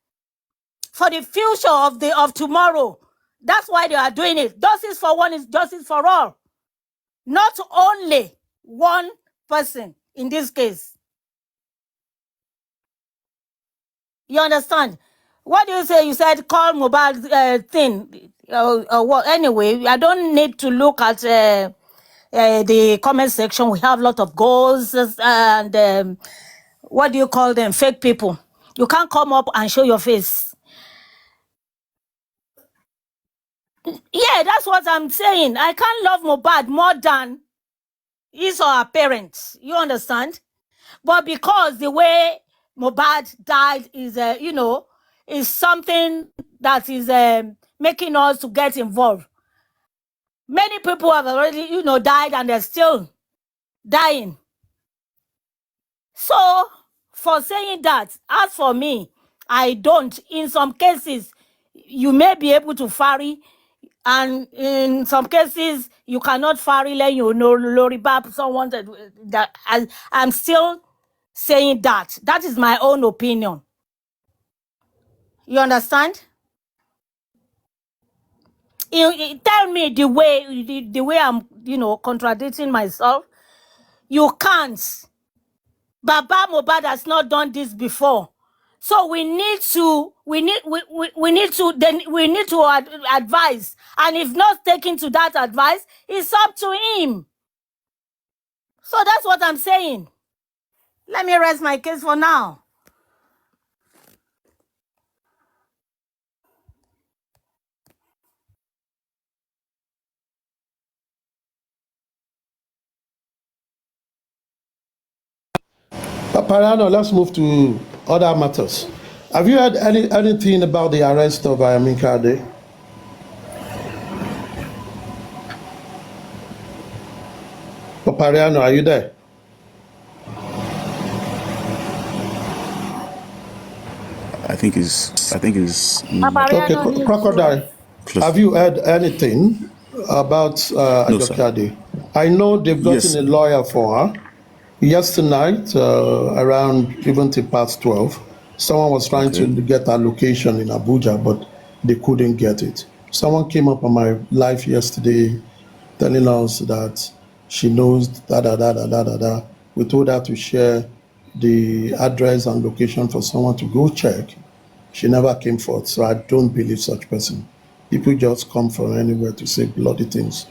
for the future of tomorrow. That's why they are doing it. Justice for one is justice for all. Not only one person in this case. You understand? What do you say? You said call mobile thing. Or what? Anyway, I don't need to look at the comment section. We have a lot of goals and what do you call them? Fake people. You can't come up and show your face. Yeah, that's what I'm saying. I can't love Mohbad more than his or her parents. You understand? But because the way Mohbad died is, is something that is making us to get involved. Many people have already, died and they're still dying. So, for saying that, as for me, I don't. In some cases, you may be able to fari, and in some cases, you cannot fari, loribab, someone that I'm still saying that. That is my own opinion. You understand? You tell me the way I'm, contradicting myself. You can't. Baba Mohbad has not done this before. So we need to advise. And if not taking to that advice, it's up to him. So that's what I'm saying. Let me rest my case for now. Paparano, let's move to other matters. Have you heard anything about the arrest of Amin Kade? Papariano, are you there? I think it's Okay, Crocodile. close. Have you heard anything about No, sir. Ajokade? I know they've gotten Yes. a lawyer for her. Yesterday night, around even till past 12, someone was trying Okay. to get her location in Abuja, but they couldn't get it. Someone came up on my live yesterday telling us that she knows da. We told her to share the address and location for someone to go check. She never came forth, so I don't believe such person. People just come from anywhere to say bloody things.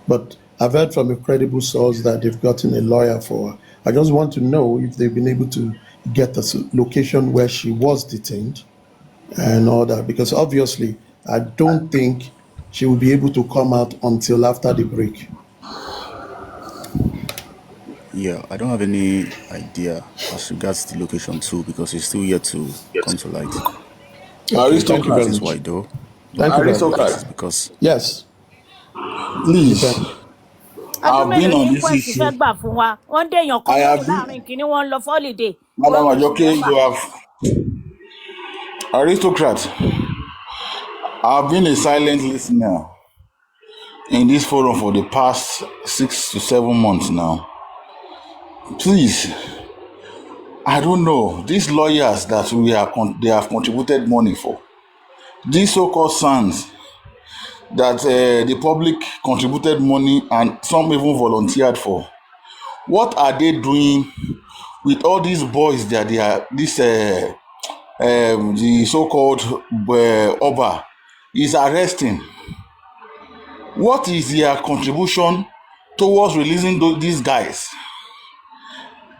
But I've heard from a credible source that they've gotten a lawyer for her. I just want to know if they've been able to get the location where she was detained and all that, because obviously I don't think she will be able to come out until after the break. Yeah, I don't have any idea as regards the location too, because it's still yet to come to light. Okay, thank you That very is much. why though. Thank you very much. Aristocrat, Because Yes, please. depend. I've been on this issue. One day you're I have coming, been, one love holiday. Madam Ajoke, you have Aristocrat. I've been a silent listener in this forum for the past 6 to 7 months now. Please, I don't know. These lawyers that they have contributed money for, these so-called sons that the public contributed money and some even volunteered for. What are they doing with all these boys that they are? The so-called Oba is arresting. What is their contribution towards releasing these guys?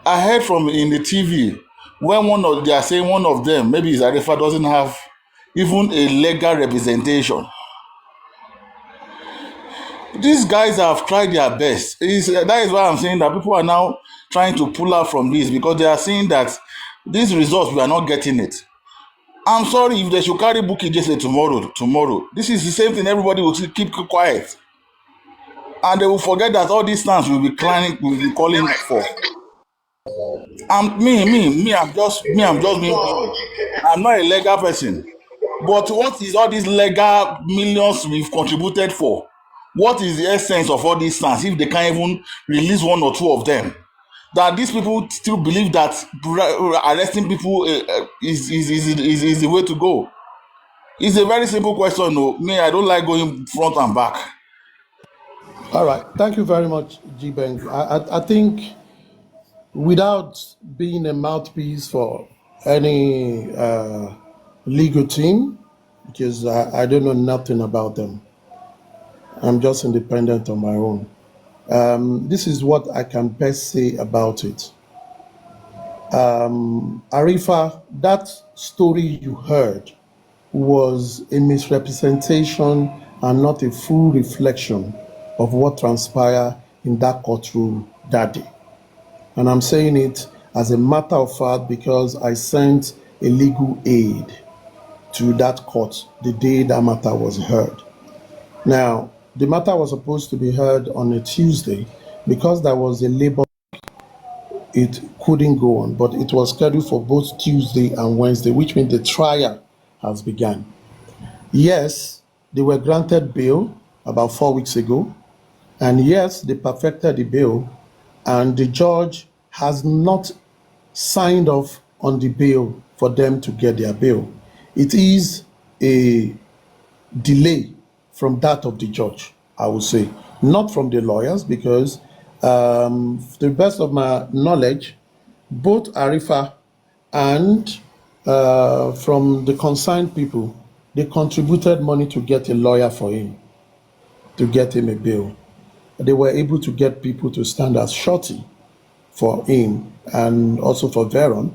I heard from in the TV when they are saying one of them, maybe his Arifa, doesn't have even a legal representation. These guys have tried their best. That is why I'm saying that people are now trying to pull out from this, because they are seeing that these results, we are not getting it. I'm sorry if they should carry Bukky Jesse tomorrow. This is the same thing. Everybody will keep quiet, and they will forget that all these times will be calling for. I'm just being. I'm not a legal person, but what is all these legal millions we've contributed for? What is the essence of all these things if they can't even release one or two of them? That these people still believe that arresting people is the way to go. It's a very simple question. No, I don't like going front and back. All right. Thank you very much, G-Beng. I think without being a mouthpiece for any legal team, because I don't know nothing about them. I'm just independent on my own. This is what I can best say about it. Arifa, that story you heard was a misrepresentation and not a full reflection of what transpired in that courtroom that day. And I'm saying it as a matter of fact because I sent a legal aid to that court the day that matter was heard. Now, the matter was supposed to be heard on a Tuesday. Because there was a labor, it couldn't go on, but it was scheduled for both Tuesday and Wednesday, which means the trial has begun. Yes, they were granted bail about 4 weeks ago, and yes, they perfected the bail, and the judge has not signed off on the bail for them to get their bail. It is a delay from that of the judge, I would say, not from the lawyers, because to the best of my knowledge, both Arifa and from the concerned people, they contributed money to get a lawyer for him, to get him a bail. They were able to get people to stand as surety for him and also for Veron.